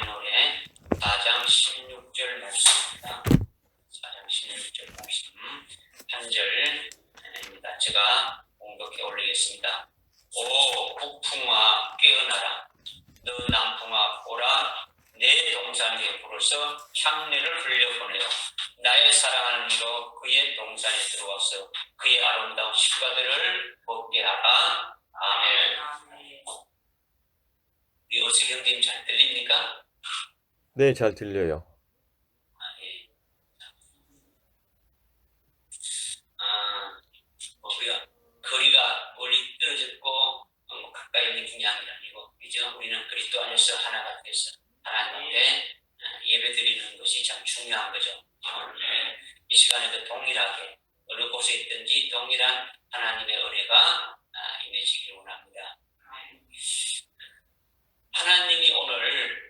노래 4장 16절 말씀입니다. 4장 16절 말씀 한 절입니다. 제가 공독해 올리겠습니다. 오 북풍아 깨어나라, 너 남풍아 보라, 내 동산에 불어서 향내를 흘려보내요. 나의 사랑하는 이로 그의 동산에 들어와서 그의 아름다운 실과들을 먹게 하라. 아멘. 우리 어수 형님 잘 들립니까? 네, 잘 들려요. 예. 우리가 거리가 멀리 떨어졌고 가까이 있는 분양이 아니고, 그죠? 우리는 그리스도 안에서 하나가 돼서 하나님 앞에 예배드리는 것이 참 중요한 거죠. 이 시간에도 동일하게 어느 곳에 있든지 동일한 하나님의 은혜가 임해지기를 원합니다. 하나님이 오늘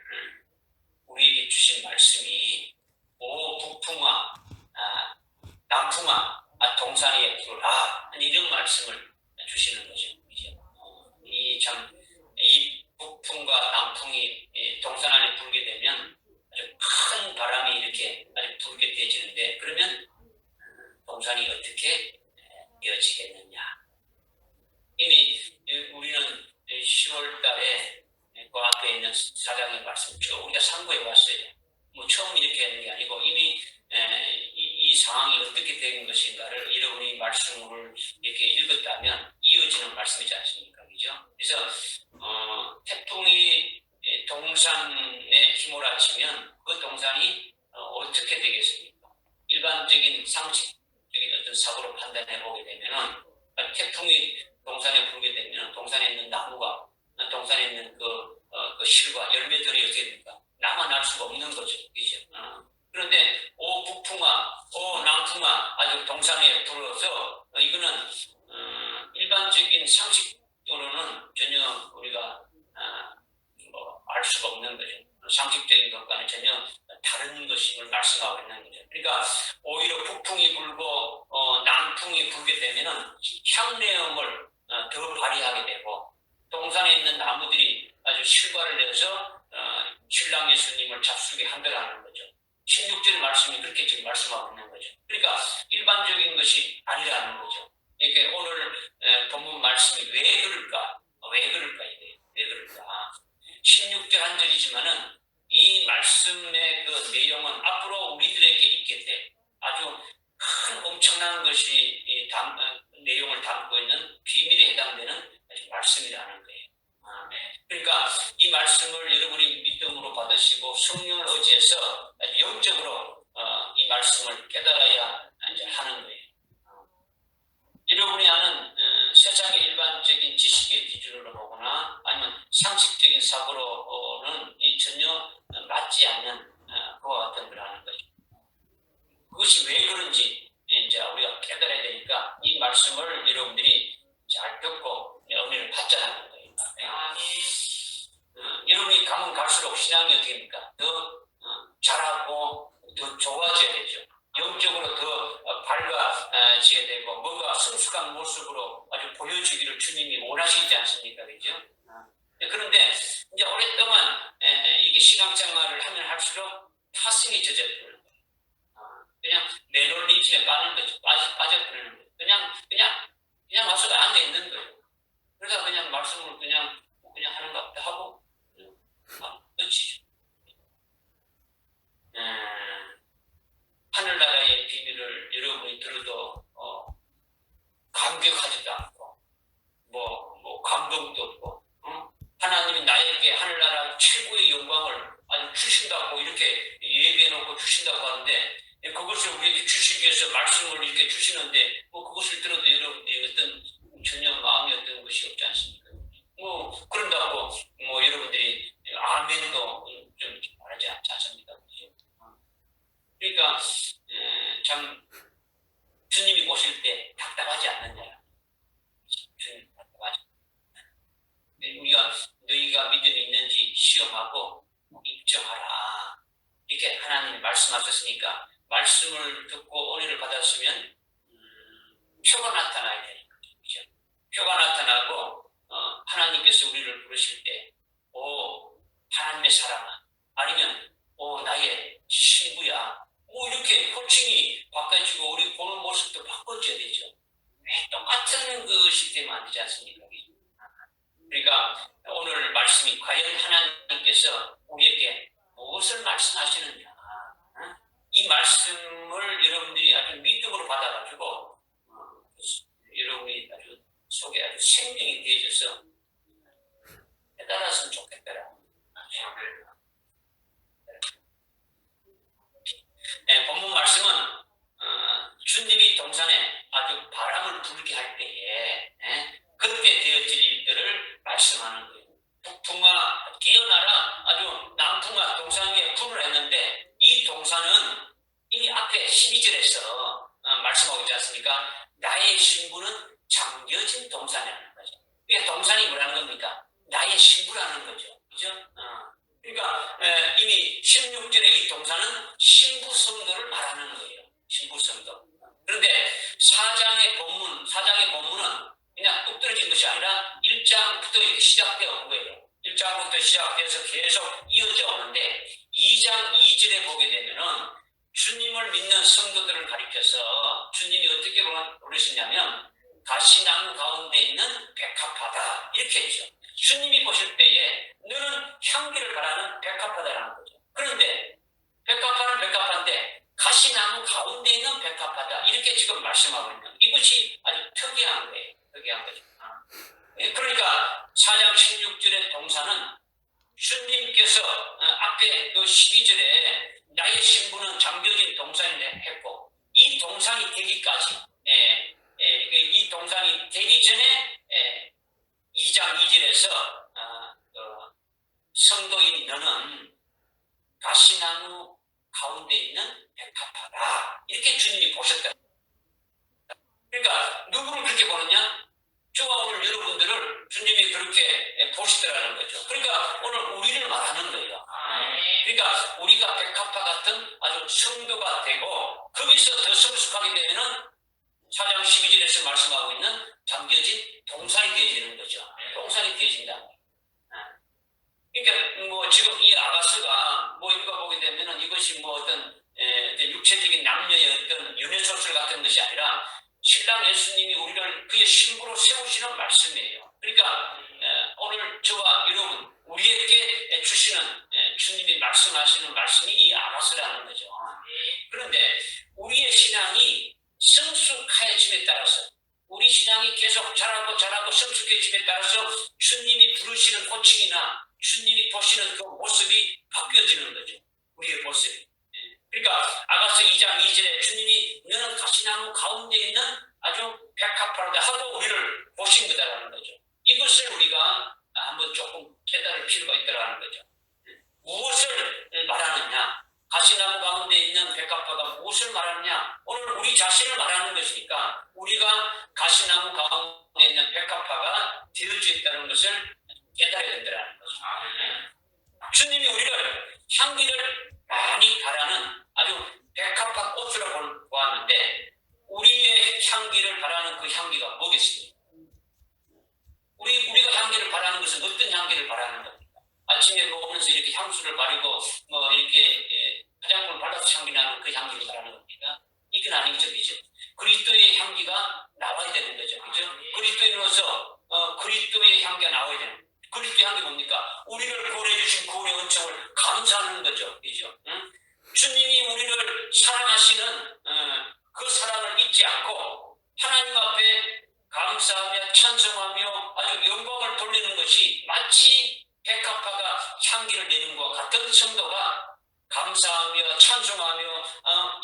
우리에게 주신 말씀이 오 북풍아 남풍아 동산에 불어라, 이런 말씀을 주시는 거죠. 이 북풍과 남풍이 동산 안에 불게 되면 아주 큰 바람이 이렇게 불게 되지는데, 그러면 동산이 어떻게 이어지겠느냐. 이미 우리는 10월 달에 그 앞에 있는 사장의 말씀 우리가 상고해 왔어요. 처음 이렇게 하는 게 아니고 이미 이 상황이 어떻게 된 것인가를 여러분이 말씀을 이렇게 읽었다면 이어지는 말씀이지 않습니까? 그죠? 그래서 태풍이 동산에 휘몰아치면 그 동산이 어떻게 되겠습니까? 일반적인 상식적인 어떤 사고로 판단해 보게 되면은, 태풍이 동산에 불게 되면 동산에 있는 나무가, 동산에 있는 그 실과 열매들이 어떻게 됩니까? 남아날 수가 없는 거죠. 그죠? 그런데 오 북풍아, 오 남풍아 아주 동산에 불어서 이거는 일반적인 상식으로는 전혀 우리가 알 수가 없는 거죠. 상식적인 것과는 전혀 다른 것임을 말씀하고 있는 거죠. 그러니까 오히려 북풍이 불고 남풍이 불게 되면은 향내음을 더 발휘하게 되고, 동산에 있는 나무들이 아주 실과를 내서 신랑 예수님을 잡수게 한다라는 거죠. 16절 말씀이 그렇게 지금 말씀하고 있는 거죠. 그러니까 일반적인 것이 아니라는 거죠. 이게 오늘 본문 말씀이 왜 그럴까? 왜 그럴까? 이게 왜 그럴까? 16절 한 절이지만은 이 말씀의 그 내용은 앞으로 우리들에게 있게 돼 아주 큰 엄청난 것이 내용을 담고 있는 비밀에 해당되는 말씀이라는 거예요. 그러니까 이 말씀을 여러분이 믿음으로 받으시고 성령을 의지해서 영적으로 이 말씀을 깨달아야 이제 하는 거예요. 여러분이 아는 세상의 일반적인 지식의 기준으로 보거나 아니면 상식적인 사고로는 전혀 맞지 않는 그와 같은 걸 하는 거죠. 그것이 왜 그런지 이제 우리가 깨달아야 되니까 이 말씀을 여러분들이 잘 듣고 은혜를 받자는 거예요. 여러분이 가면 갈수록 신앙이 어떻게 됩니까? 더 잘하고 더 좋아져야 되죠. 영적으로 더 밝아져야 되고 뭔가 성숙한 모습으로 아주 보여주기를 주님이 원하시지 않습니까? 그죠? 그런데 이제 오랫동안 이게 신앙생활을 하면 할수록 타성이 젖어버리는 거예요. 그냥 매너리즘에 빠는 거죠. 빠져버리는 거예요. 그냥 와서 앉아 있는 거예요. 그래서 그냥 말씀을 그냥 하는 것 같다 하고 끝이죠. 하늘나라의 비밀을 여러분이 들어도 감격하지도 않고 뭐 감동도 없고, 하나님이 나에게 하늘나라 최고의 영광을 아주 주신다고 이렇게 예배해놓고 주신다고 하는데, 그것을 우리에게 주시기 위해서 말씀을 이렇게 주시는데 그것을 들어도 여러분이 어떤 전혀 마음이 어떤 것이 없지 않습니까? 그런다고 여러분들이 아멘도 좀 말하지 않지 않습니까? 그러니까 참 주님이 오실 때 답답하지 않느냐. 주님 답답하지 않느냐. 우리가 너희가 믿음이 있는지 시험하고 입증하라. 이렇게 하나님이 말씀하셨으니까 말씀을 듣고 은혜를 받았으면 표가 나타나야 되는 거죠. 그렇죠? 표가 나타나고 하나님께서 우리를 부르실 때 오 하나님의 사랑아, 아니면 나의 신부야. 뭐 이렇게 호칭이 바꿔지고 우리 보는 모습도 바꿔줘야 되죠. 왜 똑같은 그 시스템이 안 되지 않습니까? 그러니까 오늘 말씀이 과연 하나님께서 우리에게 무엇을 말씀하시느냐. 이 말씀을 여러분들이 아주 믿음으로 받아가지고 여러분이 아주 속에 아주 생명이 되어져서 깨달았으면 좋겠더라. 네, 본문 말씀은 주님이 동산에 아주 바람을 불게 할 때에 그때 되어질 일들을 말씀하는 거예요. 북풍아 깨어나라, 아주 남풍아 동산 위에 불을 했는데 이 동산은 이미 앞에 12절에서 말씀하고 있지 않습니까? 나의 신부는 잠겨진 동산이라는 거죠. 그러니까 동산이 뭐라는 겁니까? 나의 신부라는 거죠. 그죠? 그러니까 이미 16절의 이 동산은 신부 성도를 말하는 거예요. 신부 성도. 그런데 4장의 본문은 그냥 뚝 떨어진 것이 아니라 1장부터 이렇게 시작되어 온 거예요. 1장부터 시작돼서 계속 이어져 오는데 2장 2절에 보게 되면은 주님을 믿는 성도들을 가리켜서 주님이 어떻게 부르시냐면 가시나무 가운데 있는 백합화다 이렇게 했죠. 주님이 보실 때에 너는 향기를 바라는 백합화다라는 거죠. 그런데 백합화는 백합화인데 가시나무 가운데 있는 백합화다 이렇게 지금 말씀하고 있는 이것이 아주 특이한 거예요. 특이한 거죠. 그러니까 4장 16절의 동사는 주님께서 앞에 그 12절에 나의 신부는 잠겨진 동산인데 했고 이 동산이 되기까지 이 동산이 되기 전에 2장 2절에서 성도인 너는 가시나무 가운데 있는 백합화다 이렇게 주님이 보셨다. 그러니까 누구를 그렇게 보느냐? 저와 오늘 여러분들을 주님이 그렇게 보시더라는 거죠. 그러니까 오늘 우리를 말하는 거예요. 그러니까 우리가 백합화 같은 아주 성도가 되고 거기서 더 성숙하게 되면은 4장 12절에서 말씀하고 있는 잠겨진 동산이 되어지는 거죠. 동산이 되어진다. 그러니까 뭐 지금 이 아가스가 뭐 이거 보게 되면은 이것이 뭐 어떤 육체적인 남녀의 어떤 연애소설 같은 것이 아니라 신랑 예수님이 우리를 그의 신부로 세우시는 말씀이에요. 그러니까 오늘 저와 여러분 우리에게 주시는 주님이 말씀하시는 말씀이 이 아가스라는 거죠. 그런데 우리의 신앙이 성숙해짐에 따라서 우리 신앙이 계속 자라고 성숙해짐에 따라서 주님이 부르시는 호칭이나 주님이 보시는 그 모습이 바뀌어지는 거죠. 우리의 모습이. 그러니까 아가서 2장 2절에 주님이 너는 가시나무 가운데 있는 아주 백합화다 하고 우리를 보신 거다라는 거죠. 이것을 우리가 한번 조금 깨달을 필요가 있다라는 거죠. 무엇을 말하느냐? 가시나무 가운데 있는 백합화가 무엇을 말하느냐? 오늘 우리 자신을 말하는 것이니까 우리가 가시나무 가운데 있는 백합화가 되어져 있다는 것을 깨달아야 된다는 거죠. 주님이 우리를 향기를 많이 바라는 아주 백합화 꽃으로 보았는데 우리의 향기를 바라는 그 향기가 뭐겠습니까? 우리가 향기를 바라는 것은 어떤 향기를 바라는 겁니까? 아침에 먹으면서 이렇게 향수를 바르고 뭐 이렇게 화장품을 발라서 향기 나는 그 향기를 바라는 겁니까? 이건 아니죠, 그죠? 그리스도의 향기가 나와야 되는 거죠, 그죠? 그리스도인으로서 그리스도의 향기가 나와야 되는 거죠. 그리스도의 향기 뭡니까? 우리를 구원해 주신 구원의 은총을 감사하는 거죠, 그죠? 응? 주님이 우리를 사랑하시는 그 사랑을 잊지 않고 하나님 앞에 감사하며 찬송하며 아주 영광을 돌리는 것이 마치 백합화가 향기를 내는 것과 같은 성도가 감사하며 찬송하며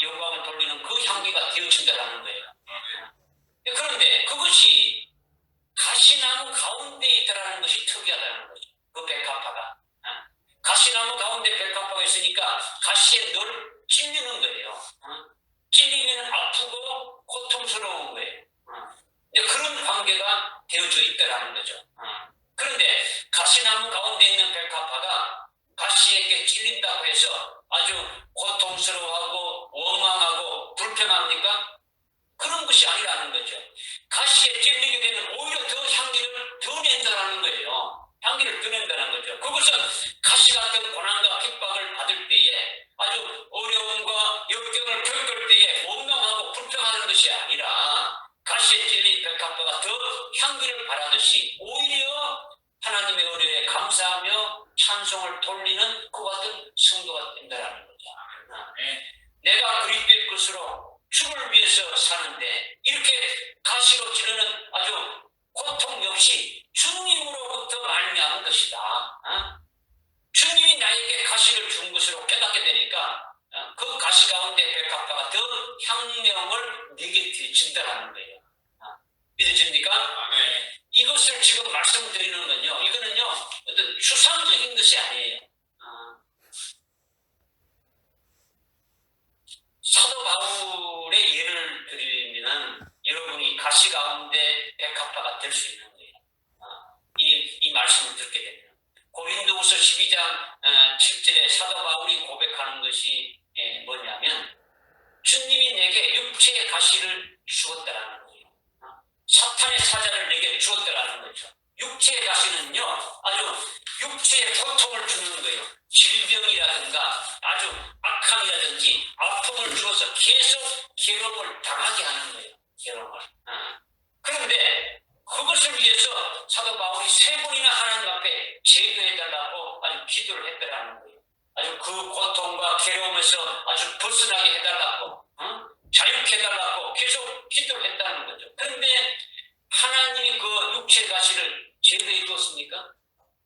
영광을 돌리는 그 향기가 되어진다는 거예요. 그런데 그것이 가시나무 가운데 있다는 것이 특이하다는 거죠. 그 백합화가. 가시나무 가운데 백합화가 있으니까 가시에 늘 찔리는 거예요. 찔리면 아프고 고통스러운 거예요. 그런 관계가 되어져 있다는 거죠. 그런데 가시나무 가운데 있는 백합화가 가시에게 찔린다고 해서 아주 고통스러워하고 원망하고 불평합니까? 그런 것이 아니라는 거죠. 가시에 찔리게 되면 오히려 더 향기를 더 낸다는 거예요. 향기를 더 낸다는 거죠. 그것은 가시 같은 고난과 핍박을 것으로 깨닫게 되니까 그 가시 가운데 백합화가 더 향명을 내게 되어진다는 거예요. 믿어집니까? 네. 이것을 지금 말씀드리는 건요, 이거는요 어떤 추상적인 것이 아니에요. 사도 바울의 예를 들면 여러분이 가시 가운데 백합화가 될 수 있는 거예요. 이 말씀을 듣게 되면 고린도후서 12장 7절에 사도 바울이 고백하는 것이 뭐냐면 주님이 내게 육체의 가시를 주었다라는 거예요. 사탄의 사자를 내게 주었다라는 거죠. 육체의 가시는요 아주 육체의 고통을 주는 거예요. 질병이라든가 아주 악함이라든지 아픔을 주어서 계속 괴로움을 당하게 하는 거예요. 괴로움을. 그런데 그것을 위해서 사도 바울이 3번이나 하나님 앞에 제거해달라고 아주 기도를 했다라는 거예요. 아주 그 고통과 괴로움에서 아주 벗어나게 해달라고, 자유케 해달라고 계속 기도를 했다는 거죠. 그런데 하나님이 그 육체 가시를 제거해 주었습니까?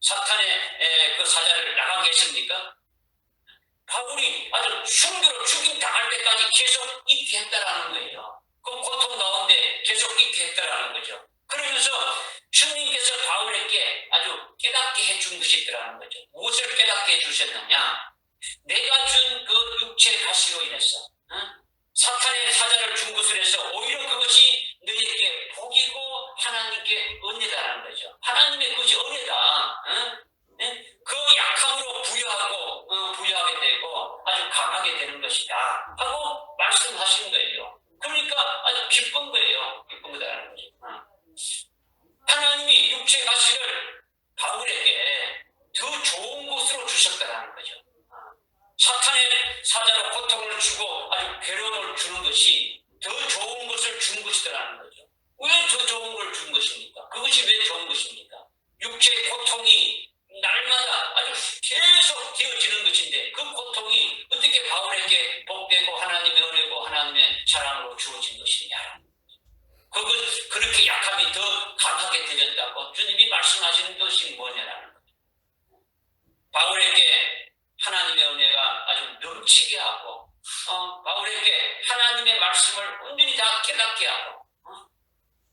사탄의 그 사자를 나가게 했습니까? 바울이 아주 순교로 죽임 당할 때까지 계속 있게 했다라는 거예요. 그 고통 가운데 계속 있게 했다라는 거죠. 그러면서 주님께서 바울에게 아주 깨닫게 해준 것이 있더라는 거죠. 무엇을 깨닫게 해주셨느냐? 내가 준 그 육체의 가시로 인해서 사탄의 사자를 준 것을 해서 오히려 그것이 너에게 복이고 하나님께 은혜다라는 거죠. 하나님의 그것이 은혜다. 그 약함으로 부여하게 되고 아주 강하게 되는 것이다 하고 말씀하신 거예요. 그러니까 아주 기쁜 거예요. 기쁜 거다라는 거죠. 하나님이 육체 가시를 바울에게 더 좋은 곳으로 주셨다라는 거죠. 사탄의 사자로 고통을 주고 아주 괴로움을 주는 것이 더 좋은 것을 준 것이다라는 거죠. 왜 더 좋은 걸 준 것입니까? 그것이 왜 좋은 것입니까? 육체의 고통이 날마다 아주 계속 되어지는 것인데 그 고통이 어떻게 바울에게 복되고 하나님의 은혜고 하나님의 사랑으로 주어진 것이냐. 그렇게 약함이 더 강하게 되졌다고 주님이 말씀하시는 것이 뭐냐라는 거죠. 바울에게 하나님의 은혜가 아주 넘치게 하고 바울에게 하나님의 말씀을 온전히 다 깨닫게 하고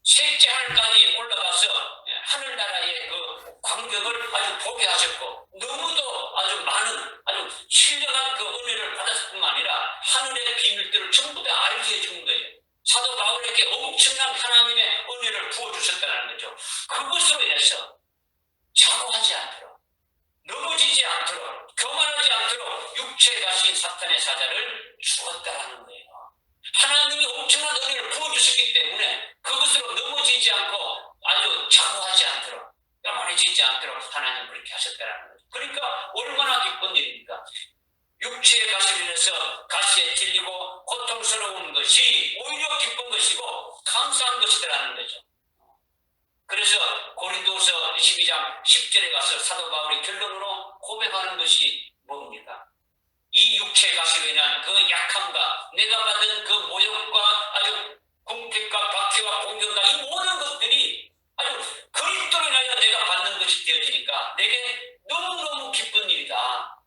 셋째 하늘까지 올라가서 하늘나라의 그 광경을 아주 보게 하셨고 너무도 아주 많은 아주 신령한 그 은혜를 받았을 뿐만 아니라 하늘의 비밀들을 전부 다 알게 해준 거예요. 사도 바울에게 엄청난 하나님의 은혜를 부어주셨다는 거죠. 그것으로 인해서 자고하지 않도록 넘어지지 않도록 교만하지 않도록 육체에 가신 사탄의 사자를 주었다는 거예요. 하나님이 엄청난 은혜를 부어주셨기 때문에 그것으로 넘어지지 않고 아주 자고하지 않도록 교만해지지 않도록 하나님 그렇게 하셨다는 거죠. 그러니까 얼마나 기쁜 일입니까? 육체의 가시로 인해서 가시에 찔리고 고통스러운 것이 오히려 기쁜 것이고 감사한 것이라는 거죠. 그래서 고린도서 12장 10절에 가서 사도 바울이 결론으로 고백하는 것이 뭡니까? 이 육체의 가시로 인한 그 약함과 내가 받은 그 모욕과 아주 궁핍과 박해와 공경과 이 모든 것들이 아주 그리스도로 인하여 내가 받는 것이 되어지니까 내게 너무너무 기쁜 일이다.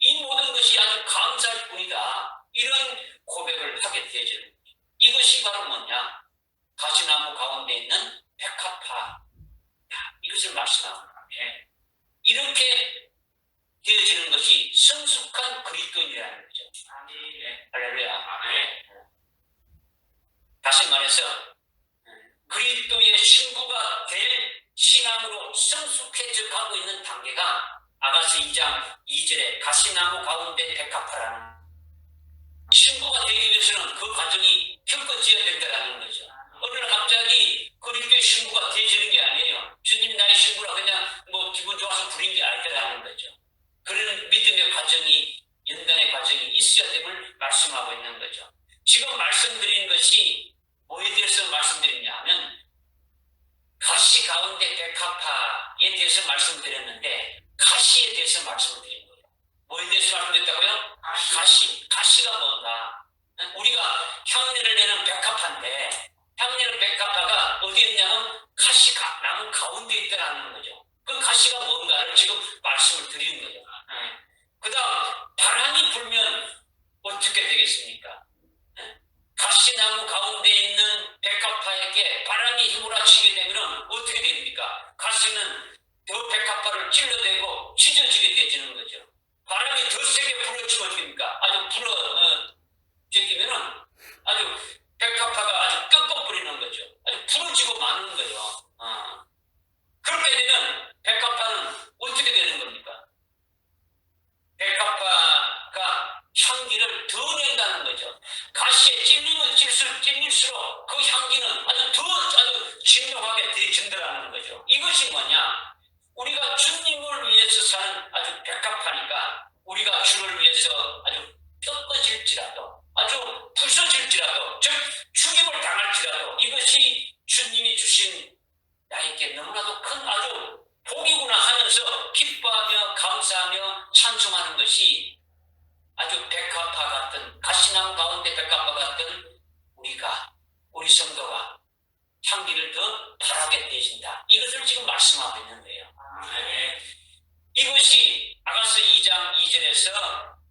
이 모든 것이 아주 감사할 뿐이다. 이런 고백을 하게 되어지는 거죠. 이것이 바로 뭐냐? 가시나무 가운데 있는 백합화. 이것을 말씀하는 거예요. 이렇게 되어지는 것이 성숙한 그리스도인이라는 거죠. 할렐루야. 다시 말해서 그리스도의 신부가 될 신앙으로 성숙해져 가고 있는 단계가 아가서 2장 2절에 가시나무 가운데 백합화라는 신부가 되기 위해서는 그 과정이 겪어져야 된다는 거죠. 어느 날 갑자기 그리스도의 신부가 되어지는 게 아니에요. 주님이 나의 신부라 그냥 뭐 기분 좋아서 부린 게 아니라는 거죠. 그런 믿음의 과정이 연단의 과정이 있어야 됨을 말씀하고 있는 거죠. 지금 말씀드린 것이 뭐에 대해서 말씀드리냐 하면 가시 가운데 백합화에 대해서 말씀드렸는데 가시에 대해서 말씀을 드린 거예요. 뭐에 대해서 말씀드렸다고요? 가시가 뭔가? 우리가 향내를 내는 백합화인데 향내는 백합화가 어디에 있냐면 나무 가운데 있다는 거죠. 그 가시가 뭔가를 지금 말씀을 드리는 거죠. 그 다음 부러지면 어떻습니까? 아주 제끼면은 아주 백합화가 아주 꺾어 버리는 거죠. 아주 부러지고 마는 거예요. 그렇게 되면 백합화는 어떻게 되는 겁니까? 백합화가 향기를 더 낸다는 거죠. 가시에 찔리면 찔릴수록 그 향기는 아주 진정하게 되진다는 거죠. 이것이 뭐냐? 우리가 주님을 위해서 사는 아주 백합화니까 우리가 주를 위해서 아주 꺾어질지라도 아주 부서질지라도 즉 죽임을 당할지라도 이것이 주님이 주신 나에게 너무나도 큰 아주 복이구나 하면서 기뻐하며 감사하며 찬송하는 것이 아주 백합화 같은 가시나무 가운데 백합화 같은 우리 성도가 향기를 더 바라게 되어진다. 이것을 지금 말씀하고 있는 거예요. 이것이 아가서 2장 2절에서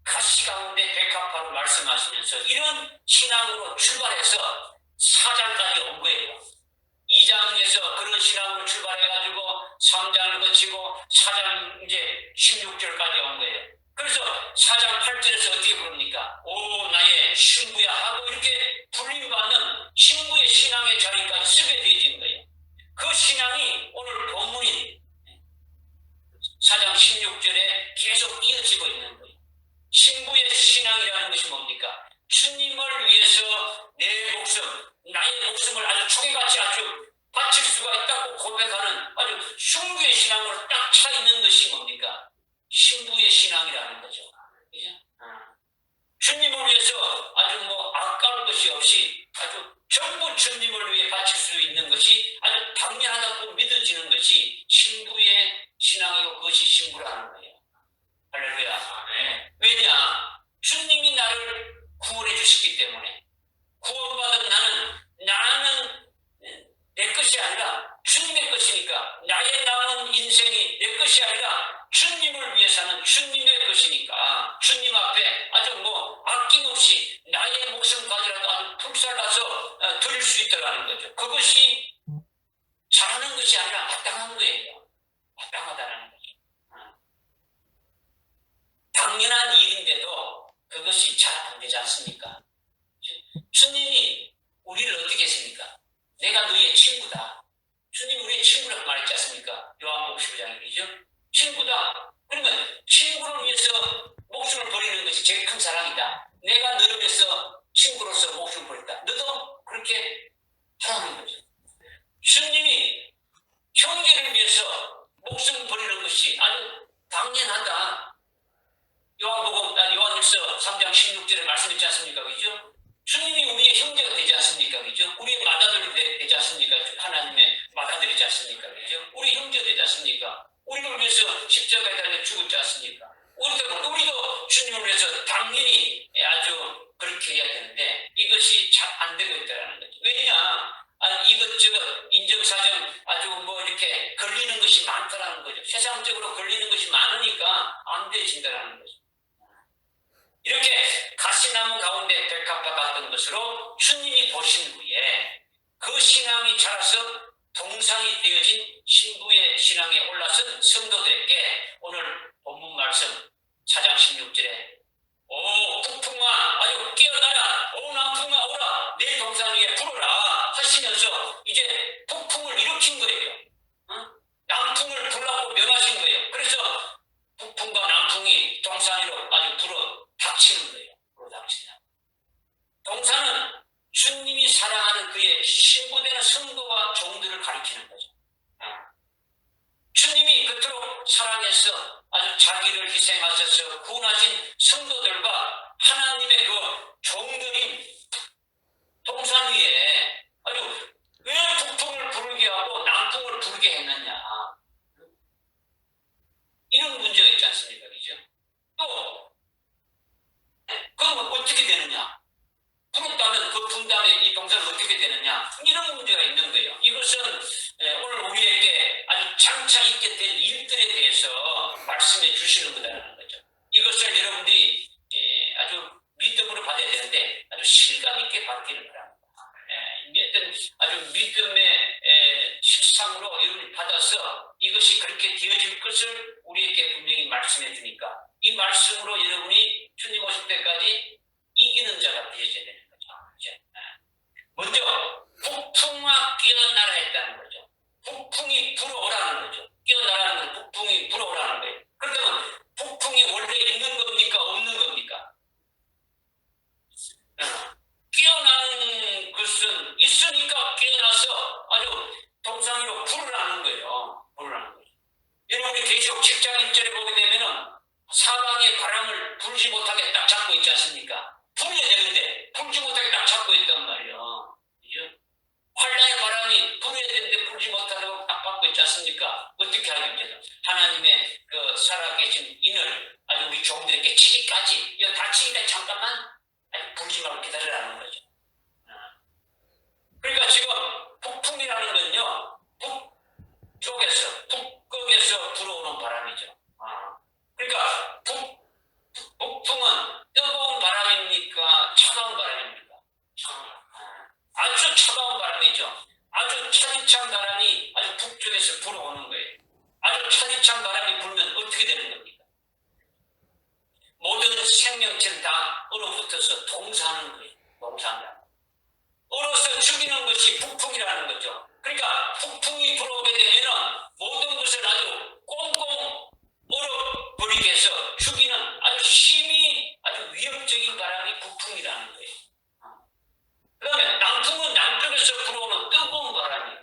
가시 가운데 백합화로 말씀하시면서 이런 신앙으로 출발해서 4장까지 온 거예요. 2장에서 그런 신앙으로 출발해가지고 3장을 거치고 4장 이제 16절까지 온 거예요. 그래서 4장 8절에서 어떻게 부릅니까? 오 나의 신부야 하고 이렇게 불림받는 신부의 신앙의 자리까지 서게 되어진 거예요. 그 신앙이 오늘 본문인 4장 16절에 계속 이어지고 있는 거예요. 신부의 신앙이라는 것이 뭡니까? 주님을 위해서 내 목숨, 나의 목숨을 아주 초계같이 아주 바칠 수가 있다고 고백하는 아주 흉부의 신앙으로 딱 차 있는 것이 뭡니까? 신부의 신앙이라는 거죠. 그죠? 주님을 위해서 아주 아까울 것이 없이 아주 전부 주님을 위해 바칠 수 있는 것이 아주 당연하다고 믿어지는 것이 신부의 신앙이고 그것이 신부라는 거예요. 할렐루야. 왜냐? 주님이 나를 구원해 주셨기 때문에 구원받은 나는 내 것이 아니라 주님의 것이니까 나의 남은 인생이 내 것이 아니라 주님을 위해 사는 주님의 것이니까 주님 앞에 아주 아낌없이 나의 목숨까지라도 아주 불살라서 드릴 수 있다는 거죠. 그것이 잘하는 것이 아니라 마땅한 거예요. 마땅하다는 거죠. 당연한 일인데도 그것이 잘 안 되지 않습니까? 주님이 우리를 어떻게 했습니까? 내가 너의 친구다. 주님 우리의 친구라고 말했지 않습니까? 요한복음 15장이죠. 친구다. 그러면 친구를 위해서 목숨을 버리는 것이 제일 큰 사랑이다. 내가 너를 위해서 친구로서 목숨을 버렸다. 너도 그렇게 하라는 거죠. 주님이 형제를 위해서 목숨을 버리는 것이 아주 당연하다. 요한일서 3장 16절에 말씀했지 않습니까? 그죠? 주님이 우리의 형제가 되지 않습니까? 그죠? 우리의 맏아들이 되지 않습니까? 하나님의 맏아들이지 않습니까? 그죠? 우리 형제 되지 않습니까? 우리를 위해서 십자가에 달려 죽었지 않습니까? 우리도 주님을 위해서 당연히 아주 그렇게 해야 되는데 이것이 잘 안 되고 있다는 거죠. 왜냐? 이것저것 인정사정 아주 이렇게 걸리는 것이 많다라는 거죠. 세상적으로 걸리는 것이 많으니까 안 되진다라는 거죠. 이렇게 가시나무 가운데 백합화 같은 것으로 주님이 보신 후에 그 신앙이 자라서 동상이 되어진 신부의 신앙에 올라선 성도들에게 오늘 본문 말씀 4장 16절에 오 북풍아 아주 깨어나라 오 남풍아 오라 내 동산 위에 불어라 하시면서 이제 북풍을 일으킨 거예요. 남풍을 불라고 명하신 거예요. 그래서 북풍과 남풍이 동산 위로 아주 불어 닥치는 거예요. 불어 닥치냐. 동산은 주님이 사랑하는 그의 신부되는 성도와 종들을 가리키는 거죠. 주님이 그토록 사랑해서 아주 자기를 희생하셔서 구원하신 성도들과 하나님의 그 종들인 동산 위에 아주 왜 북풍을 부르게 하고 남풍을 부르게 했느냐. 이런 문제가 있지 않습니까? 그죠? 또 그럼 어떻게 되느냐? 부른다면 그 분담에 이 동산은 어떻게 되느냐? 이런 문제가 있는 거예요. 이것은 오늘 우리에게 아주 장차 있게 될 일들에 대해서 말씀해 주시는 거다라는 거죠. 이것을 여러분들이 아주 믿음으로 받아야 되는데 아주 실감 있게 받기를 바랍니다. 어떤 아주 믿음의 실상으로 여러분이 받아서 이것이 그렇게 되어질 것을 우리에게 분명히 말씀해 주니까 이 말씀으로 여러분이 불지 못하게 딱 잡고 있지 않습니까? 불어야 되는데 불지 못하게 딱 잡고 있단 말이에요. 그죠? 환란의 바람이 불어야 되는데 불지 못하고 딱 받고 있지 않습니까? 어떻게 하겠냐? 하나님의 그 살아계신 인을 아주 우리 종들에게 치기까지, 이거 다치기까지 잠깐만 아니, 불지 말고 기다리라는 거죠. 그러니까 지금 북풍이라는 건요, 북극에서 불어오는 바람이죠. 그러니까 북풍은 뜨거운 바람입니까? 차가운 바람입니까? 아주 차가운 바람이죠. 아주 차디찬 바람이 아주 북쪽에서 불어오는 거예요. 아주 차디찬 바람이 불면 어떻게 되는 겁니까? 모든 생명체는 다 얼어붙어서 동사하는 거예요. 동사한다. 얼어서 죽이는 것이 북풍이라는 거죠. 그러니까 북풍이 불어오게 되면은 모든 것을 아주 꽁꽁 얼어버리게 해서 죽이는 아주 심히 아주 위협적인 바람이 북풍이라는 거예요. 그 다음에 남풍은 남쪽에서 불어오는 뜨거운 바람이에요.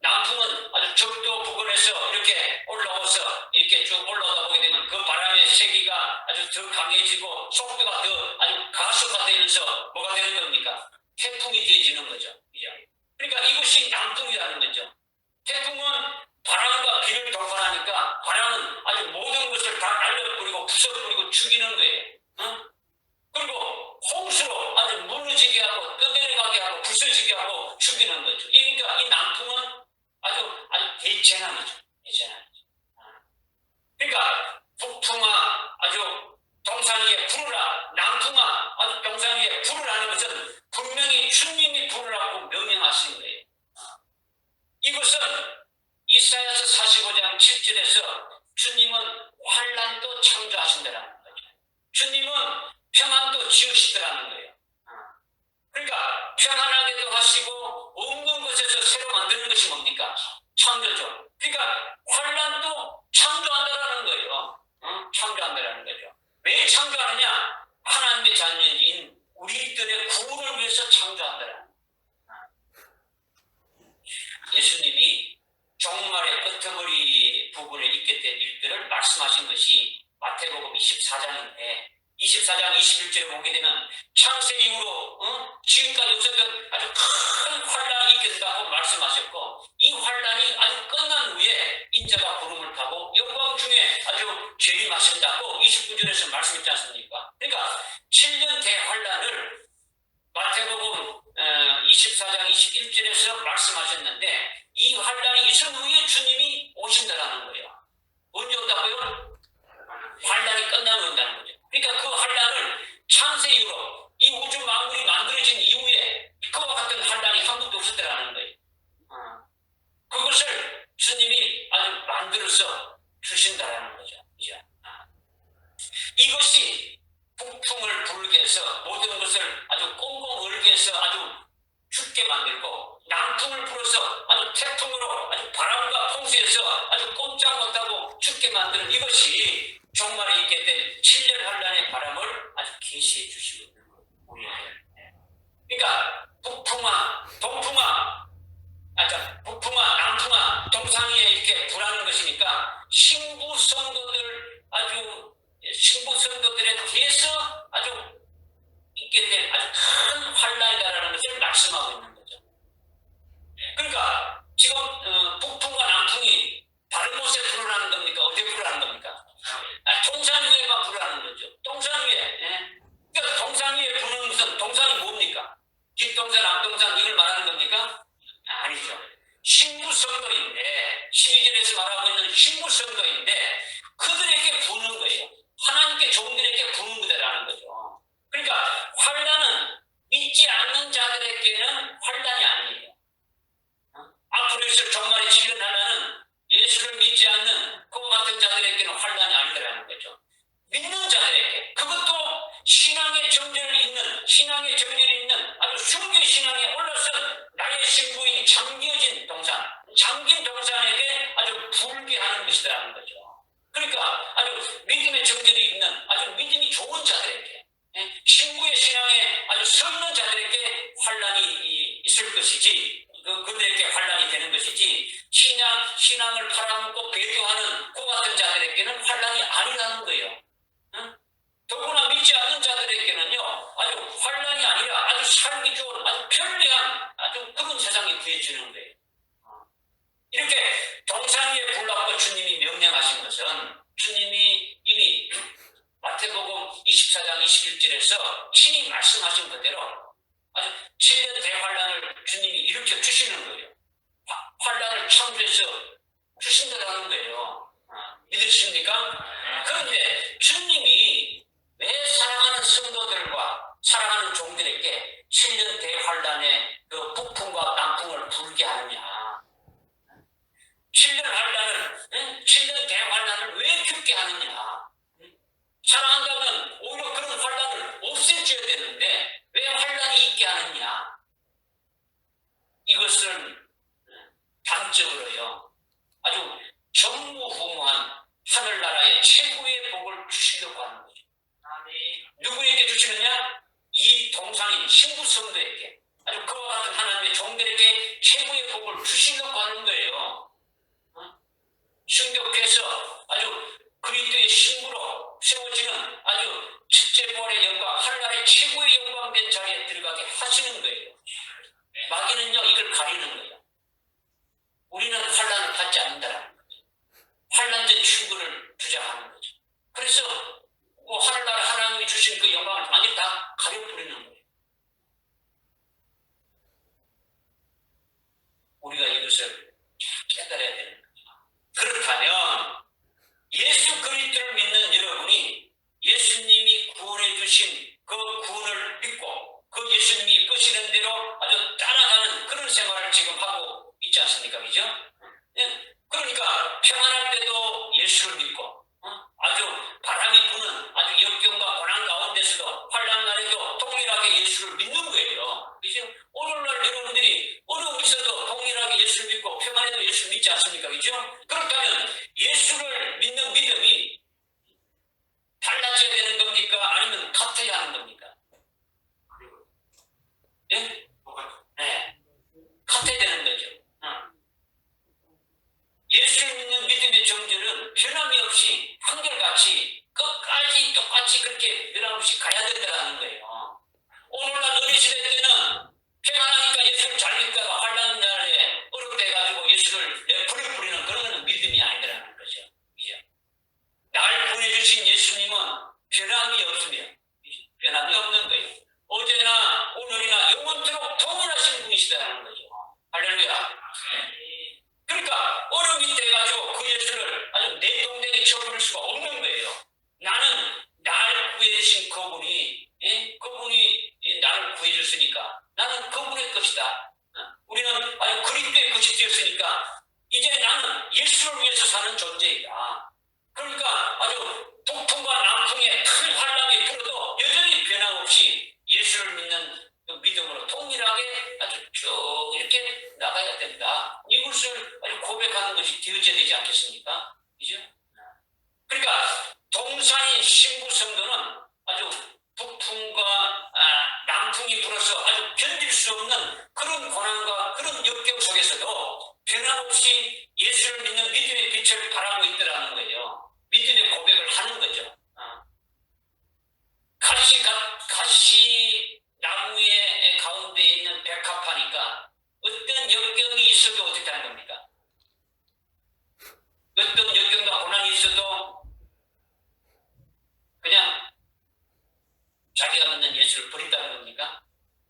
남풍은 아주 적도 부근에서 이렇게 올라와서 이렇게 쭉 올라오다 보게 되면 그 바람의 세기가 아주 더 강해지고 속도가 더 아주 가속화되면서 뭐가 되는 겁니까? 태풍이 되어지는 거죠. 그러니까 이것이 남풍이라는 거죠. 태풍은 바람과 비를 동반하니까 바람은 아주 모든 것을 다 날려버리고 부숴버리고 죽이는 거예요. 그리고 홍수로 아주 무너지게 하고 떠내려가게 하고 부서지게 하고 죽이는 거죠. 그러니까 이 남풍은 아주 대재난이죠. 대재난이죠. 그러니까 북풍아 아주 동산 위에 부르라, 남풍아 아주 동산 위에 부르라는 것은 분명히 주님이 부르라고 명령하신 거예요. 이것은 이사야서 45장 7절에서 주님은 환난도 창조하신다라는 거죠. 주님은 평안도 지으시더라는 거예요. 그러니까 평안하게도 하시고 없는 것에서 새로 만드는 것이 뭡니까? 창조죠. 그러니까 환난도 창조한다라는 거예요. 창조한다라는 거죠. 왜 창조하느냐? 하나님의 자녀인 우리들의 구원을 위해서 창조한다라는 거예요. 예수님이 종말의 끄트머리 부분에 있게 된 일들을 말씀하신 것이 마태복음 24장인데 24장 21절에 보게 되면 창세 이후로 지금까지 없었던 아주 큰 환란이 있게 된다고 말씀하셨고 이 환란이 아주 끝난 후에 인자가 구름을 타고 영광 중에 아주 재림하신다고 29절에서 말씀했지 않습니까? 그러니까 7년 대환란을 마태복음 24장 21절에서 말씀하셨는데 이 환란이 있은 후에 주님이 오신다라는 거예요. 언제 온다고요? 환란이 끝나면 온다는 거죠. 그러니까 그 환란을 창세 이후로 이 우주 만물이 만들어진 이후에 그와 같은 환란이 한 번도 없었다라는 거예요. 그것을 주님이 아주 만들어서 주신다라는 거죠. 이것이 북풍을 불게 해서 모든 것을 아주 꽁꽁 얼게 해서 아주 죽게 만들고 남풍을 불어서 아주 태풍으로 아주 바람과 풍수에서 아주 꼼짝 못하고 죽게 만드는 이것이 종말에 있게 될 7년 환란의 바람을 아주 계시해 주시고 있는 거예요. 우리에게. 그러니까 북풍아, 동풍아, 북풍아, 남풍아, 동상 위에 이렇게 불하는 것이니까 신부 성도들에 대해서 아주 있게 될 아주 큰 환란이다라는 것을 말씀하고 있는 거죠. 그러니까 지금 북풍과 남풍이 다른 곳에 불어나는 겁니까? 어디에 불어나는 겁니까? 동산 위에만 불어나는 거죠. 동산 위에. 그러니까 동산 위에 부는 것은 동산이 뭡니까? 뒷동산, 앞동산 이걸 말하는 겁니까? 아니죠. 신부성도인데 12절에서 말하고 있는 신부성도인데 그들에게 부는 거예요. 하나님께 종들에게 부는 거다라는 거죠. 그러니까 환란은 믿지 않는 자들에게는 환란이 아니에요. 앞으로 있을 종말의 7년 환란은 예수를 믿지 않는 그와 같은 자들에게는 환란이 아니라는 거죠. 24장 21절에서 친히 말씀하신 그대로 아주 7년 대환란을 주님이 일으켜 주시는 거예요. 환란을 창조해서 주신다는 거예요. 믿으십니까? 그런데 주님이 왜 사랑하는 성도들과 사랑하는 종들에게 7년 대환란의 그 북풍과 남풍을 불게 하느냐? 7년 대환란을 왜 겪게 하느냐? 사랑한다면 오히려 그런 환란을 없애줘야 되는데 왜 환란이 있게 하느냐? 이것은 단적으로요. 아주 전무후무한 하늘나라의 최고의 복을 주시려고 하는 거죠. 누구에게 주시느냐? 이 동상인 신부성도에게, 아주 그와 같은 하나님의 종들에게 최고의 복을 주시려고 하는 거예요. 순교께서 아주 그리스도의 신부로 세워지는 아주 첫째부활의 영광, 하늘나라의 최고의 영광된 자리에 들어가게 하시는 거예요. 마귀는요, 이걸 가리는 거예요. 우리는 환란을 받지 않는다라는 거죠. 환란된 출구를 주장하는 거죠. 그래서 뭐 하늘나라 하나님이 주신 그 영광을 완전히 다 가려버리는 거예요. 우리가 이것을 깨달아야 되는 거죠. 그렇다면 예수 그리스도를 믿는 여러분이 예수님이 구원해 주신 그 구원을 믿고 그 예수님이 이끄시는 대로 아주 따라가는 그런 생활을 지금 하고 있지 않습니까? 그죠? 그러니까 평안할 때도 예수를 믿고 아주 바람이 부는 아주 역경과 고난 가운데서도 환난 날에도 동일하게 예수를 믿는 거예요. 그죠? 오늘날 여러분들이 어려움이 있어도 동일하게 예수를 믿고 평안해도 예수를 믿지 않습니까? 그죠? 그렇다면 예수를 믿는 믿음이 달라져야 되는 겁니까? 아니면 같아야 하는 겁니까? 예? 네. 같아야 되는 거죠. 예수를 믿는 믿음의 정절은 변함이 없이 한결같이 끝까지 똑같이 그렇게 변함없이 가야 된다는 거예요. 오늘날 어린 시대 때는 평안하니까 예수를 잘 믿다가 환난 날에 어렵게 해가지고 예수를 내버려 버리는 그런 믿음이 아니라는 거죠. 그죠? 날 보내주신 예수님은 변함이 없으며 변함이 없는 거예요. 어제나 오늘이나 영원토록 동일하신 분이시다는 거죠. 할렐루야. 그러니까 어려움이 돼가지고 그 예수를 아주 내 동댕이 쳐버릴 수가 없는 거예요. 나는 나를 구해주신 그분이 그분이 나를 구해줬으니까 나는 그분의 것이다. 우리는 아주 그리스도의 것이 되었으니까 이제 나는 예수를 위해서 사는 존재이다. 그러니까 아주 북풍과 남풍의 큰 환란이 불어도 여전히 변함없이 예수를 믿는 그 믿음으로 동일하게 아주 쭉 이렇게 나가야 된다. 이것을 아주 고백하는 것이 되어져야 되지 않겠습니까? 그죠? 그러니까 동산인 신부 성도는 아주 북풍과 남풍이 불어서 아주 견딜 수 없는 그런 고난과 그런 역경 속에서도 변함없이 예수를 믿는 믿음의 빛을 바라고 있더라는 거예요. 믿음의 고백을 하는 거죠. 가시 나무의 가운데 있는 백합화니까 어떤 역경이 있어도 어떻게 하는 겁니까? 어떤 역경과 고난이 있어도 그냥 자기가 믿는 예수를 버린다는 겁니까?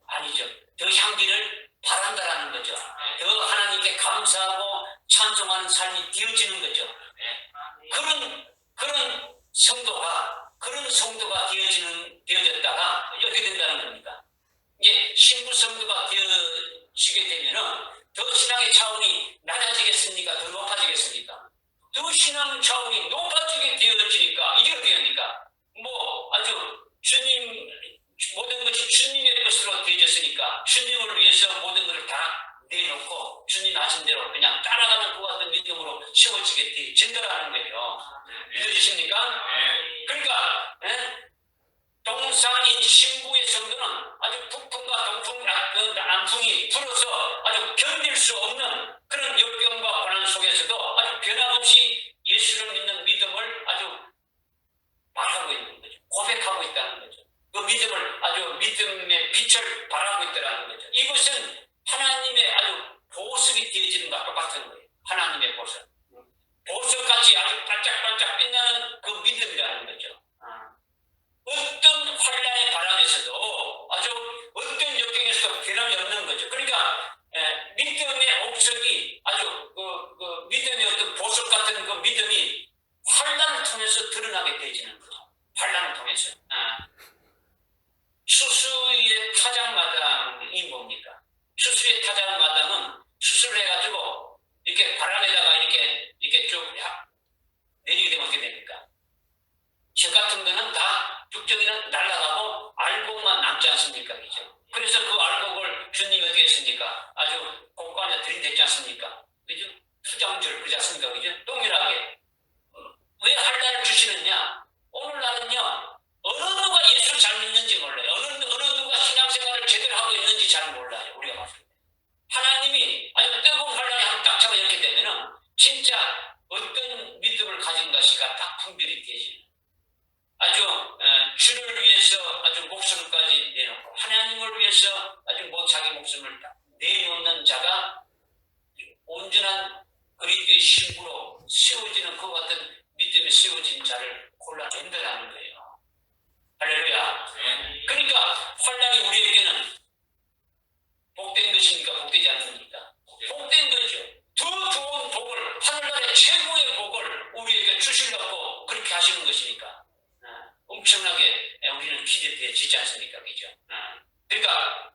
아니죠. 더 향기를 바란다라는 거죠. 더 하나님께 감사하고 찬송하는 삶이 되어지는 거죠. 그런 성도가 되어졌다가 어떻게 된다는 겁니까? 이제 신부 성도가 되어지게 되면은 더 신앙의 차원이 낮아지겠습니까? 더 높아지겠습니까? 더 신앙 차원이 높아지게 되어지니까 이게 어떻게 합니까? 뭐 아주 주님 모든 것이 주님의 것으로 되어졌으니까 주님을 위해서 모든 것을 다 내놓고 주님 하신 대로 그냥 따라가는 것 같은 믿음으로 세워지게 되어진다라는 거예요. 믿어지십니까? 그러니까 동산인 신부의 성도는 아주 북풍과 남풍이 불어서 아주 견딜 수 없는 그런 역경과 고난 속에서도 아주 변함없이 예수를 믿는 믿음을 아주 말하고 있는 거죠. 고백하고 있다는 거죠. 그 믿음을 아주 믿음의 빛을 발하고 있다는 거죠. 이것은 하나님의 아주 보석이 되어지는 것과 똑같은 거예요. 하나님의 보석. 보석같이 아주 반짝반짝 빛나는 그 믿음이라는 거죠. 어떤 이렇게 바람에다가 이렇게 쭉 내리게 되면 어떻게 됩니까? 저 같은 거는 다 쭉저기는 날아가고 알곡만 남지 않습니까? 그죠? 그래서 그 알곡을 주님이 어떻게 했습니까? 아주 곳간에 들이댔지 않습니까? 그죠? 수장줄 그렇지 않습니까? 그죠? 동일하게. 왜 한란을 주시느냐? 오늘날은요, 어느 누가 예수를 잘 믿는지 몰라요. 어느 누가 신앙생활을 제대로 하고 있는지 잘 몰라요. 우리가 봤을 때. 하나님이 아주 뜨거운 환란이 한 딱 잡아 이렇게 되면은 진짜 어떤 믿음을 가진 것인가 딱 분별이 되지. 아주 주를 위해서 아주 목숨까지 내놓고 하나님을 위해서 아주 자기 목숨을 내놓는 자가 온전한 그리스도의 신부로 세워지는 그 같은 믿음에 세워진 자를 골라낸다는 거예요. 할렐루야. 그러니까 환란이 우리에게는 복된 것입니까? 복되지 않습니까? 복된 거죠. 더 좋은 복을, 하늘나라의 최고의 복을 우리에게 주시려고 그렇게 하시는 것이니까 엄청나게 우리는 기대되지 않습니까? 그죠? 그러니까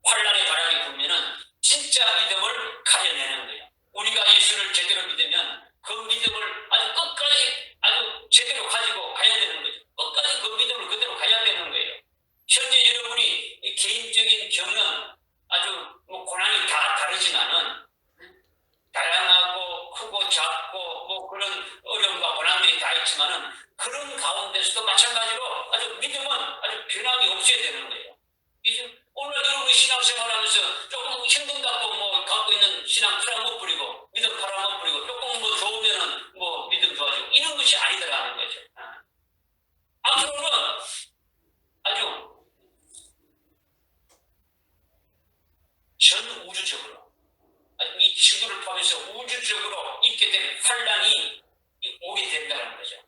환란의 바람이 불면은 진짜 믿음을 가려내는 거예요. 우리가 예수를 제대로 믿으면 그 믿음을 아주 끝까지 아주 제대로 가지고 가야 되는 거죠. 끝까지 그 믿음을 그대로 가야 되는 거예요. 현재 여러분이 개인적인 경험 아주 고난이 다 다르지만은 다양하고 크고 작고 그런 어려움과 고난들이 다 있지만은 그런 가운데서도 마찬가지로 아주 믿음은 아주 변함이 없어야 되는 거예요. 이제 오늘 여러분이 신앙생활하면서 조금 힘든다고 갖고 있는 신앙 팔아 못 버리고 믿음 팔아 못 버리고 조금 좋으면은 믿음 좋아지고 이런 것이 아니더라는 거죠. 앞으로는 아주 전 우주적으로 이 지구를 포함해서 우주적으로 있게 된 환란이 오게 된다는 거죠.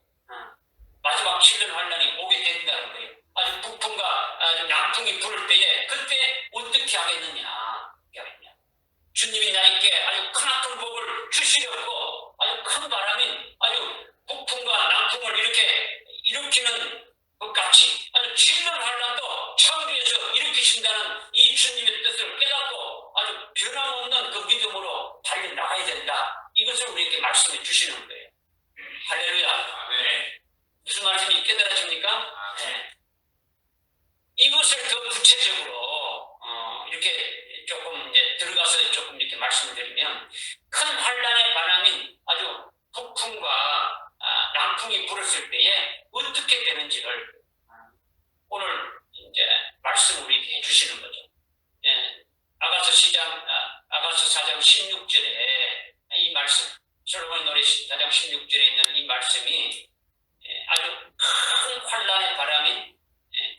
마지막 7년 환란이 오게 된다는 거예요. 아주 북풍과 아주 남풍이 불을 때에 그때 어떻게 하겠느냐. 주님이 나에게 아주 크나큰 복을 주시려고 아주 큰 바람인 아주 북풍과 남풍을 이렇게 일으키는 것 같이 아주 7년 환란도 창조에서 일으키신다는 이 주님의 뜻을 깨닫고 아주 변함없는 그 믿음으로 달려나가야 된다. 이것을 우리에게 말씀해 주시는 거예요. 할렐루야. 네. 무슨 말씀이 깨달아집니까? 네. 이것을 더 구체적으로 이렇게 조금 이제 들어가서 조금 이렇게 말씀을 드리면 큰 환란의 바람인 아주 북풍과 남풍이 불었을 때에 어떻게 되는지를 오늘 이제 말씀을 우리에게 해주시는 거죠. 예, 아가서 4장 16절에 이 말씀, 솔로몬 노래 4장 16절에 있는 이 말씀이 아주 큰 환란의 바람인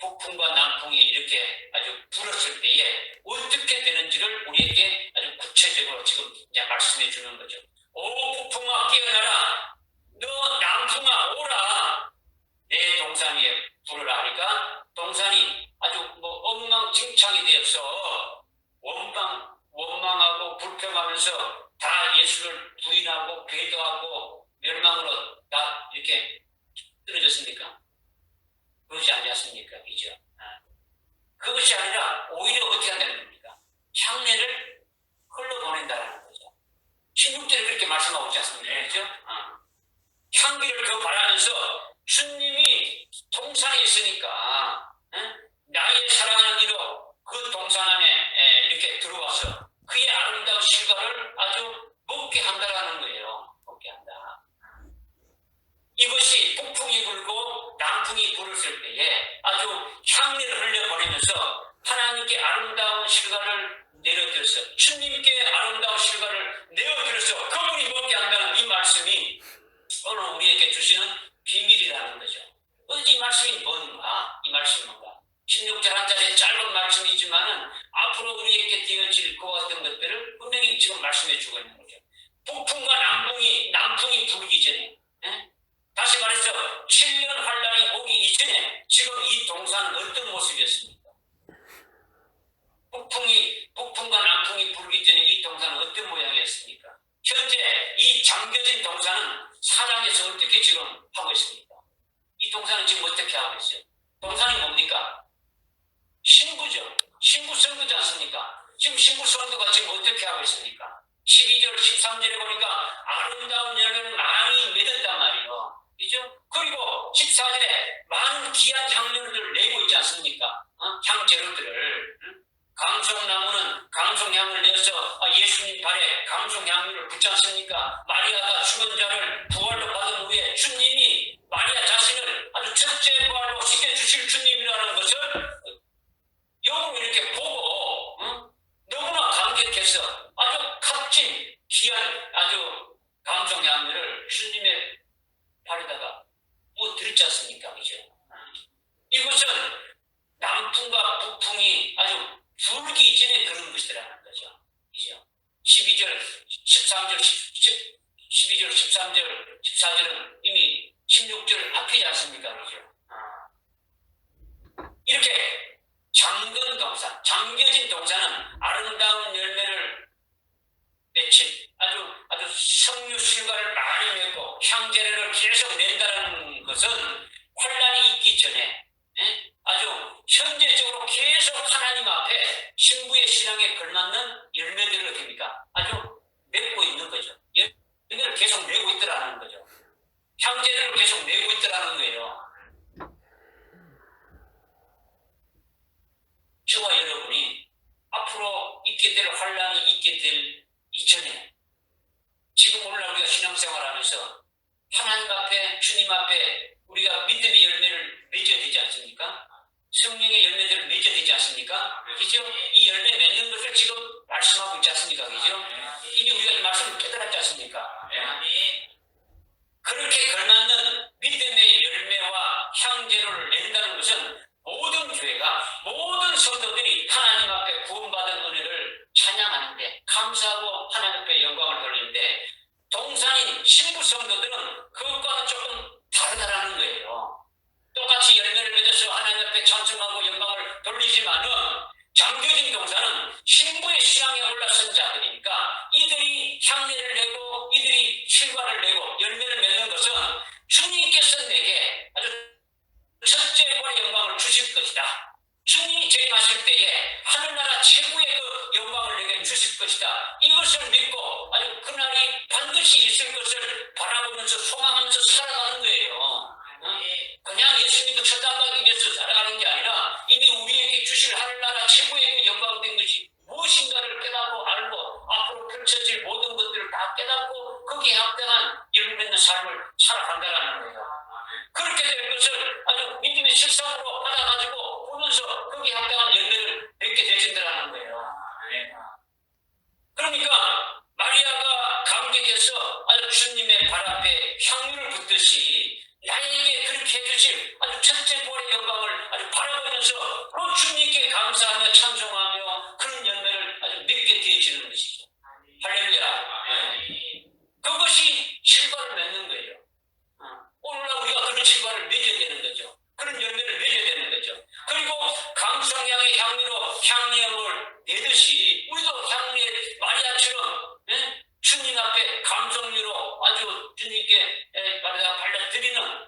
북풍과 남풍이 이렇게 아주 불었을 때에 어떻게 되는지를 우리에게 아주 구체적으로 지금 이제 말씀해 주는 거죠. 오 북풍아 깨어나라, 너 남풍아 오라, 내 동산 위에 부르라 하니까 동산이 아주 엉망진창이 되어서 원망하고 불평하면서 다 예수를 부인하고 배도하고 멸망으로 다 이렇게 떨어졌습니까? 그것이 아니었습니까? 그죠? 그것이 아니라 오히려 어떻게 한다는 겁니까? 향내를 흘러보낸다는 거죠. 16절에 그렇게 말씀하고 있지 않습니까? 그죠? 향기를 더 바라면서 주님이 동산에 있으니까 나의 사랑하는 이로 그 동산 안에 이렇게 들어와서 그의 아름다운 실과를 아주 먹게 한다라는 거예요. 먹게 한다. 이것이 북풍이 불고 남풍이 불었을 때에 아주 향기를 흘려보내면서 하나님께 아름다운 실과를 내려드려서 주님께 아름다운 실과를 내어드려서 그분이 먹게 한다는 이 말씀이 오늘 우리에게 주시는 비밀이라는 거죠. 이 말씀이 뭔가? 이 말씀이 뭔가? 16절 한 자리의 짧은 말씀이지만은 앞으로 우리에게 되어질 것 같은 것들을 분명히 지금 말씀해 주고 있는 거죠. 북풍과 남풍이 불기 전에, 다시 말해서 7년 환란이 오기 이전에 지금 이 동산은 어떤 모습이었습니까? 북풍과 남풍이 불기 전에 이 동산은 어떤 모양이었습니까? 현재 이 잠겨진 동산은 사랑에서 어떻게 지금 하고 있습니까? 이 동산은 지금 어떻게 하고 있어요? 동산이 뭡니까? 신부죠. 신부 성도지 않습니까? 지금 신부 성도가 지금 어떻게 하고 있습니까? 12절 13절에 보니까 아름다운 열매를 많이 맺었단 말이에요. 그죠? 그리고 14절에 많은 귀한 향료를 내고 있지 않습니까? 향재료들을. 감송나무는 감송향을 내서 예수님 발에 감송향유를 붓지 않습니까? 마리아가 죽은 자를 부활로 받은 후에 주님이 마리아 자신을 아주 첫째 부활로 시켜주실 주님이라는 것을 영으로 이렇게 보고 너무나 감격해서 아주 값진 귀한 아주 감송향유를 주님의 발에다가 부어드렸지 않습니까? 그죠? 이것은 남풍과 북풍이 아주 불기 이전에 그런 것이라는 거죠. 그죠? 12절, 13절, 12절, 13절, 14절은 이미 16절 앞이지 않습니까? 그죠? 이렇게 잠근 동산, 잠겨진 동산은 아름다운 열매를 맺힌 아주 석류 실과를 많이 맺고 향재료를 계속 낸다는 것은 환란이 있기 전에 아주 현재적으로 계속 하나님 앞에 신부의 신앙에 걸맞는 열매들을 됩니까? 아주 맺고 있는 거죠. 열매를 계속 내고 있더라는 거죠. 향재를 계속 내고 있더라는 거예요. 저와 여러분이 앞으로 있게 될 환란이 있게 될 이전에 지금 오늘날 우리가 신앙생활하면서 하나님 앞에 주님 앞에 우리가 믿음의 열매를 맺어야 되지 않습니까? 성령의 열매들을 맺어야 되지 않습니까? 그죠? 이 열매 맺는 것을 지금 말씀하고 있지 않습니까? 그죠? 이미 우리가 이 말씀을 깨달았지 않습니까? 그렇게 걸맞는 믿음의 열매와 향재료를 낸다는 것은 모든 교회가 모든 성도들이 하나님 앞에 구원받은 은혜를 찬양하는데 감사하고 하나님 앞에 영광을 돌리는데 동산인 신부 성도들은 그것과는 조금 다르다라는 거예요. 똑같이 열매를 맺어서 하나님 앞에 찬송하고 영광을 돌리지만은 잠겨진 동산은 신부의 신앙에 올라선 자들이니까 이들이 향례를 내고 이들이 실과를 내고 열매를 맺는 것은 주님께서 내게 아주 첫째 번의 영광을 주실 것이다. 주님이 재림하실 때에 하늘나라 최고의 그 영광을 내게 주실 것이다. 이것을 믿고 아주 그날이 반드시 있을 것을 바라보면서 소망하면서 살아가는 거예요. 그냥 예수 믿고 천당 가기 위해서 살아가는 게 아니라 이미 우리에게 주실 하늘나라 최고의 그 영광된 것이 무엇인가를 깨닫고 알고 앞으로 펼쳐질 모든 것들을 다 깨닫고 거기에 합당한 열매 맺는 삶을 살아간다는 거예요. 그렇게 될 것을 아주 믿음의 실상으로 받아가지고 보면서 거기에 합당한 열매를 맺게 되신다는 거예요. 그러니까 마리아가 감격해서 아주 주님의 발 앞에 향유를 붓듯이 나에게 그렇게 해주실 아주 첫째 볼의 영광을 아주 바라보면서 그 주님께 감사하며 찬송하며 그런 열매를 아주 맺게 되어지는 것이죠. 할렐루야. 그것이 실과를 맺는 거예요. 오늘날 우리가 그런 실과를 맺어야 되는 거죠. 그런 열매를 맺어야 되는 거죠. 그리고 감성향의 향유로 향유를 내듯이 우리도 향유의 마리아처럼 주님 앞에 감성유로 아주 주님께 발라드리는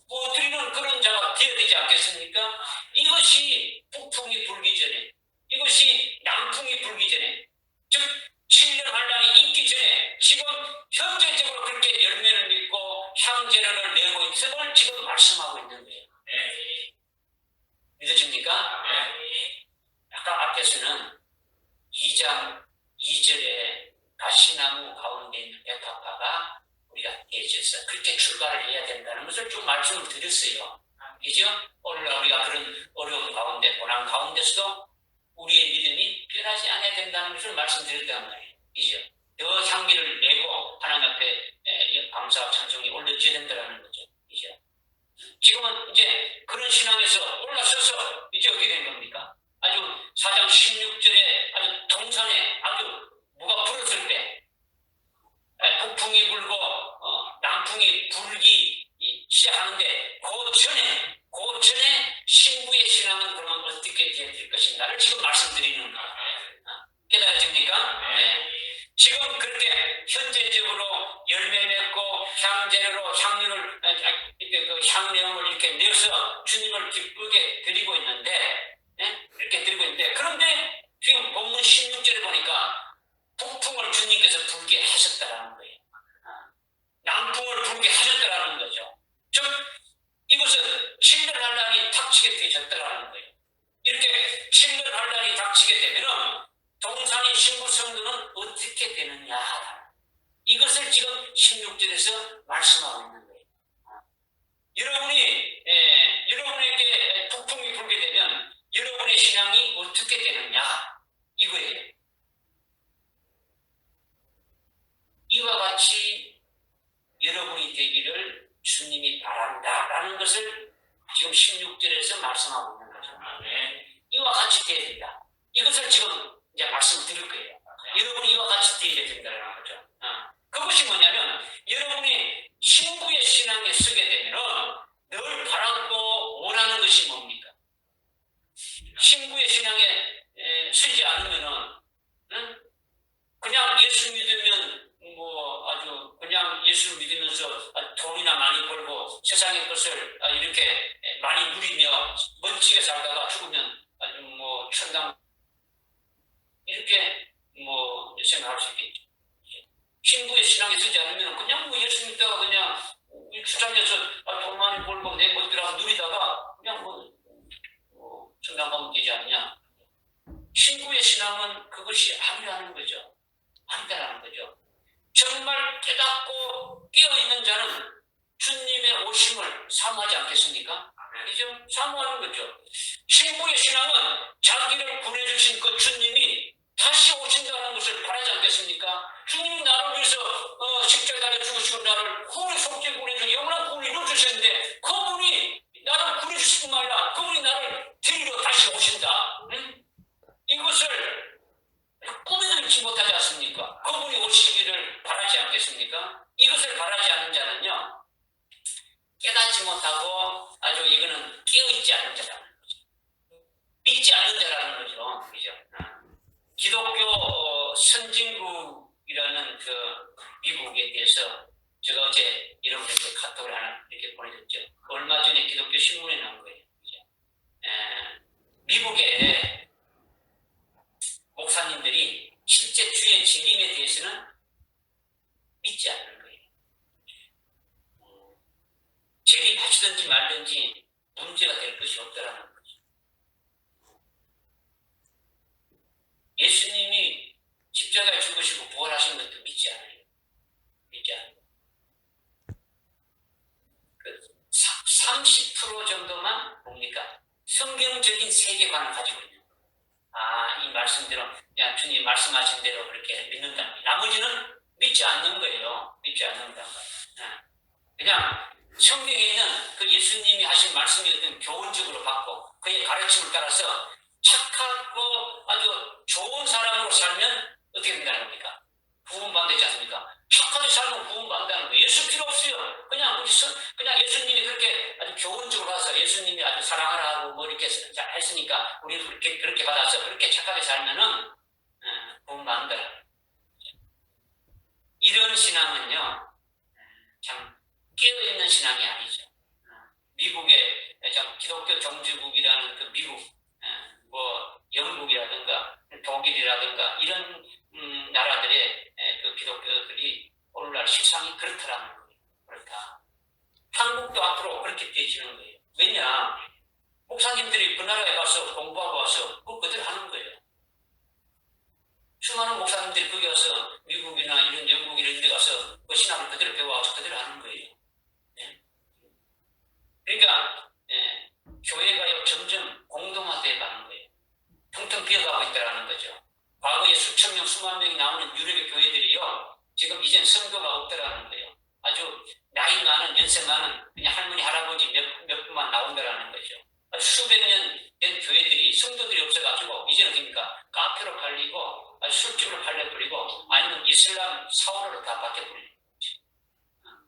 부어드리는 그런 자가 되어야 되지 않겠습니까? 이것이 북풍이 불기 전에 이것이 남풍이 불기 전에 즉 7년 환란이 있기 전에 지금 현재적으로 그렇게 열매를 맺고 향재료를 내고 있음을 지금 말씀하고 있는 거예요. 믿어집니까? 아까 앞에서는 2장 2절에 가시나무 가운데 있는 백합화가 우리가 깨져서 그렇게 출발을 해야 된다는 것을 좀 말씀을 드렸어요. 그죠? 오늘날 우리가 그런 어려운 가운데 고난 가운데서도 우리의 믿음이 변하지 않아야 된다는 것을 말씀드렸단 말이에요. 그죠? 더 향기를 내고 하나님 앞에 감사와 찬송이 올려져야 된다는 거죠. 그죠? 지금은 이제 그런 신앙에서 올라서서 이제 어떻게 된 겁니까? 아주 4장 16절에 아주 동산에 아주 뭐가 불었을 때 북풍이 불고 남풍이 불기 시작하는데 그 전에 신부의 신앙은 그러면 어떻게 되어질 것인가를 지금 말씀드리는 거예요. 깨달아집니까? 네. 지금 그렇게 현재적으로 열매 맺고 향재료로 향유를 그 향내음을 이렇게 내서 주님을 기쁘게 드리고 있는데 이렇게 드리고 있는데 그런데 지금 본문 16절에 보니까 북풍을 주님께서 닥치게 되어졌다라는 거예요. 이렇게 침멸환란이 닥치게 되면 동산인 신부 성도는 어떻게 되느냐, 이것을 지금 16절에서 말씀하고 있는 거예요. 여러분에게 북풍이 불게 되면 여러분의 신앙이 어떻게 되느냐, 이거예요. 이와 같이 여러분이 되기를 주님이 바란다라는 것을 지금 16절에서 말씀하고 있는 거죠. 이와 같이 되어야 된다. 이것을 지금 이제 말씀드릴 거예요. 여러분이 이와 같이 되어야 된다는 거죠. 그것이 뭐냐면 여러분이 신부의 신앙에 서게 되면 늘 바라고 원하는 것이 뭡니까? 신부의 신앙에 서지 않으면은 그냥 예수 믿으면 아주 그냥 예수를 믿으면서 돈이나 많이 벌고 세상의 것을 이렇게 많이 누리며 멋지게 살다가 죽으면 아주 천당 이렇게 생각할 수 있겠죠. 신부의 신앙에 서지 않으면 그냥 예수 믿다가 그냥 주장해서 돈 많이 벌고 내 멋대로 누리다가 그냥 천당 가면 되지 않냐. 신부의 신앙은 그것이 아니라는 거죠. 아니다라는 거죠. 정말 깨닫고 깨어있는 자는 주님의 오심을 사모하지 않겠습니까? 이제 사모하는 거죠. 신부의 신앙은 자기를 구해주신 그 주님이 다시 오신다는 것을 바라지 않겠습니까? 주님이 나를 위해서 십자가에 달려 죽으시고 나를 구원의 속죄 구원해주고 영원한 구원을 이루어주셨는데 그분이 나를 구해주실 뿐만 아니라 그분이 나를 데리러 다시 오신다. 이것을 꿈에도 잊지 못하지 않습니까? 그분이 오시기를 바라지 않겠습니까? 이것을 바라지 않는 자는요, 깨닫지 못하고 아주 이거는 깨어있지 않는 자라는 거죠. 믿지 않는 자라는 거죠. 그죠? 기독교 선진국이라는 그 미국에 대해서 제가 어제 여러분에게 카톡을 하나 이렇게 보내줬죠. 얼마 전에 기독교 신문에 나온 거예요. 그죠? 미국의 목사님들이 실제 주의 재림에 대해서는 믿지 않는 거예요. 재림하시든지 말든지 문제가 될 것이 없다라는 거죠. 예수님이 십자가에 죽으시고 부활하신 것도 믿지 않아요. 믿지 않아요. 30% 정도만 뭡니까? 성경적인 세계관을 가지고 있는 거예요. 이 말씀대로, 그냥 주님 말씀하신 대로 그렇게 믿는다. 나머지는 믿지 않는 거예요. 믿지 않는단 말이에요. 그냥 성경에 있는 그 예수님이 하신 말씀이 어떤 교훈적으로 받고 그의 가르침을 따라서 착하고 아주 좋은 사람으로 살면 어떻게 된다는 겁니까? 구원받지 않습니까? 착하게 살면 구원받는다는 거예요. 예수 필요 없어요. 그냥 예수님이 그렇게 아주 교훈적으로 가서 예수님이 아주 사랑하라고 이렇게 했으니까 우리도 그렇게 받아서 그렇게 착하게 살면은 구원받는다. 이런 신앙은요, 참 깨어있는 신앙이 아니죠. 미국의 기독교 종주국이라는 그 미국, 영국이라든가 독일이라든가 이런 나라들의 그 기독교들이 오늘날 세상이 그렇다라는 거예요. 그렇다. 한국도 앞으로 그렇게 되어지는 거예요. 왜냐? 목사님들이 그 나라에 가서 공부하고 와서 그대로 하는 거예요. 수많은 목사님들이 거기 가서 미국이나 이런 영국 이런 데 가서 그 신학을 그대로 배워와서 그대로 하는 거예요. 네? 그러니까 교회가 점점 공동화되어 가는 거예요. 텅텅 비어가고 있다는 거죠. 과거에 수천 명, 수만 명이 나오는 유럽의 교회들이요, 지금 이젠 성도가 없다라는 거예요. 아주 나이 많은, 연세 많은 그냥 할머니, 할아버지 몇 분만 나온다라는 거죠. 수백 년 된 교회들이 성도들이 없어가지고 이제는 어떻습니까? 카페로 팔리고 술집으로 팔려버리고 아니면 이슬람 사원으로 다 바뀌어버리는 거죠.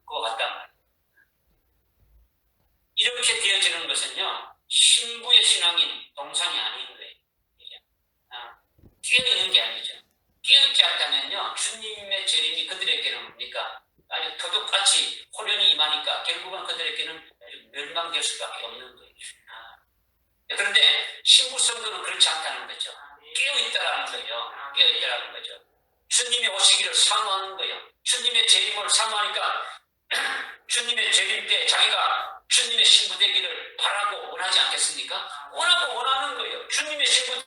그거 같단 말이에요. 이렇게 되어지는 것은요, 신부의 신앙인 동상이 아닌 거예요. 깨어있는 게 아니죠. 깨어있지 않다면요, 주님의 재림이 그들에게는 뭡니까? 아주 도둑같이 호련히 임하니까 결국은 그들에게는 멸망될 수밖에 없는 거예요. 그런데 신부 성도는 그렇지 않다는 거죠. 깨어있다라는 거예요. 깨어있다라는 거죠. 주님이 오시기를 사모하는 거예요. 주님의 재림을 사모하니까 주님의 재림 때 자기가 주님의 신부 되기를 바라고 원하지 않겠습니까? 원하고 원하는 거예요. 주님의 신부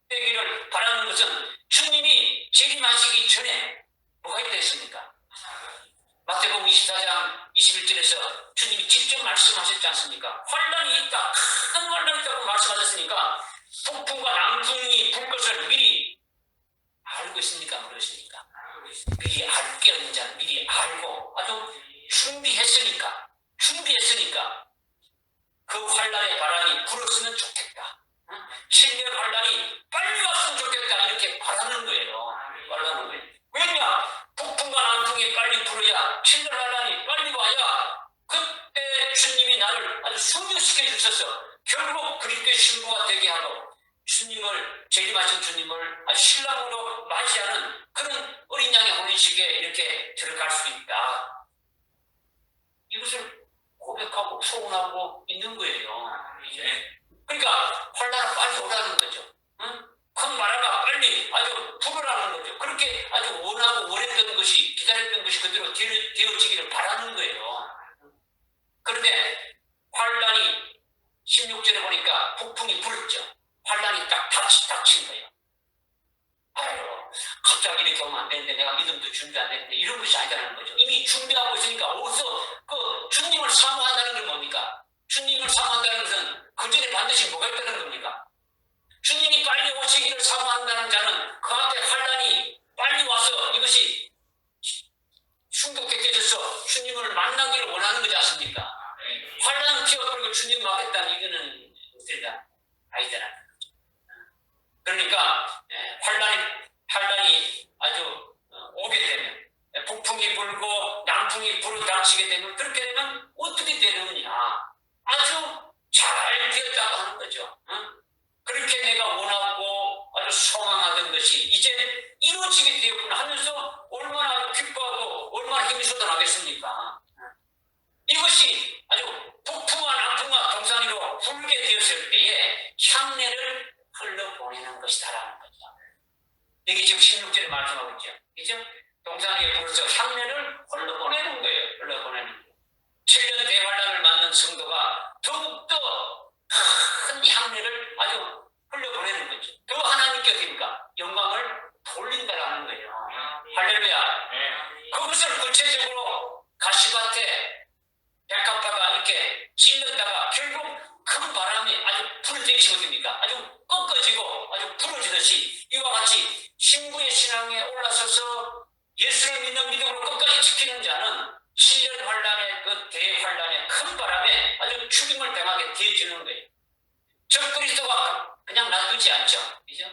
되기를 바라는 것은 주님이 재림하시기 전에 뭐가 있다 했습니까? 마태복음 24장 21절에서 주님이 직접 말씀하셨지 않습니까? 환란이 있다, 큰 환란이 있다고 말씀하셨으니까 북풍과 남풍이 불 것을 미리 알고 있습니까? 모르십니까? 미리 알 게 없는 자는 미리 알고 아주 준비했으니까 그 환란의 바람이 불었으면 좋겠다. 7년 환란이 빨리 왔으면 좋겠다. 이렇게 바라는 거예요. 왜냐? 북풍과 남풍이 빨리 불어야 7년 환란이 빨리 와야 그때 주님이 나를 아주 순교시켜 주셔서 결국 그리스도의 신부가 되게 하고 주님을 재림하신 주님을 아주 신랑으로 맞이하는 그런 어린 양의 혼인식에 이렇게 들어갈 수 있다. 이것을 고백하고 소원하고 있는 거예요. 그러니까 환란은 빨리 오라는 거죠. 큰 바람아 빨리 아주 불어라는 거죠. 그렇게 아주 원하고 원했던 것이 기다렸던 것이 그대로 되어지기를 바라는 거예요. 그런데 환란이 16절에 보니까 북풍이 불었죠. 환란이 딱 닥친 거예요. 아유, 갑자기 이렇게 오면 안 되는데 내가 믿음도 준비 안 됐는데 이런 것이 아니라는 거죠. 이미 준비하고 있으니까 어디서 그 주님을 사모한다는 건 뭡니까? 주님을 사모한다는 것은 그 전에 반드시 뭐가 있다는 겁니까? 주님이 빨리 오시기를 사모한다는 자는 그 앞에 환란이 빨리 와서 이것이 충격해 깨져서 주님을 만나기를 원하는 거지 않습니까? 환란 피어버리고 주님 막겠다는 이거는 어떻게 아니잖아요. 그러니까 환란이 아주 오게 되면 북풍이 불고 남풍이 불어닥치게 되면 그렇게 되면 어떻게 되느냐 아주 잘 되었다고 하는 거죠. 그렇게 내가 원하고 아주 소망하던 것이 이제 이루어지게 되었구나 하면서 얼마나 기뻐하고 얼마나 힘이 쏟아나겠습니까? 이것이 아주 북풍과 남풍과 동산이로 불게 되었을 때에 향내를 흘러보내는 것이다라는 거죠. 여기 지금 16절에 말씀하고 있죠. 그죠? 동산이에 불어서 향내를 흘러보내는 거예요. 흘러보내는 거예요. 7년 대환란을 맞는 성도가 더욱더 큰 향내를 아주 흘려보내는 거죠. 더 하나님께 어딥니까? 영광을 돌린다라는 거예요. 할렐루야. 그것을 구체적으로 가시밭에 백합화가 이렇게 찔렸다가 결국 큰 바람이 아주 불어대시 어딥니까? 아주 꺾어지고 아주 부러지듯이 이와 같이 신부의 신앙에 올라서서 예수를 믿는 믿음으로 끝까지 지키는 자는 7년 환란의 그 대환란의 큰 바람에 아주 죽임을 당하게 되어지는 거예요. 적 그리스도가 그냥 놔두지 않죠. 그죠?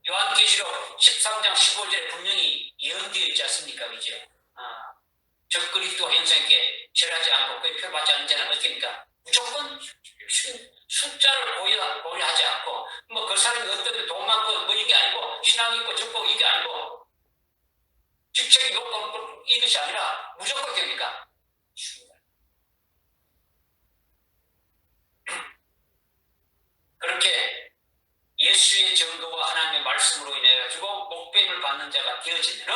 요한계시록 13장 15절에 분명히 예언되어 있지 않습니까? 그죠? 적 그리스도 현상에게 절하지 않고 그의 표를 받지 않는 자는 어떻습니까? 무조건 숫자를 고려하지 않고 뭐 그 사람이 어떤 돈 많고 뭐 이게 아니고 신앙이 있고 적고 이게 아니고 직책이 높고 이것이 아니라 무조건 됩니까? 그렇게 예수의 정도와 하나님의 말씀으로 인해 가지고 목배임을 받는 자가 되어지면은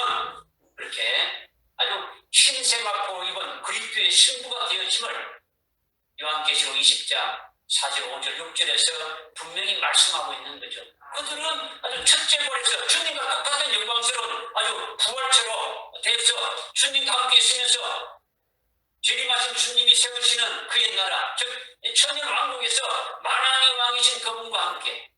그렇게 아주 흰색마포 입은 그리스도의 신부가 되어짐을 요한계시록 20장 4절, 5절, 6절에서 분명히 말씀하고 있는 거죠. 그들은 아주 첫째 벌에서 주님과 똑같은 영광스러운 아주 부활체로 되어서 주님과 함께 있으면서 재림하신 주님이 세우시는 그의 나라, 즉 천년 왕국에서 만왕의 왕이신 그분과 함께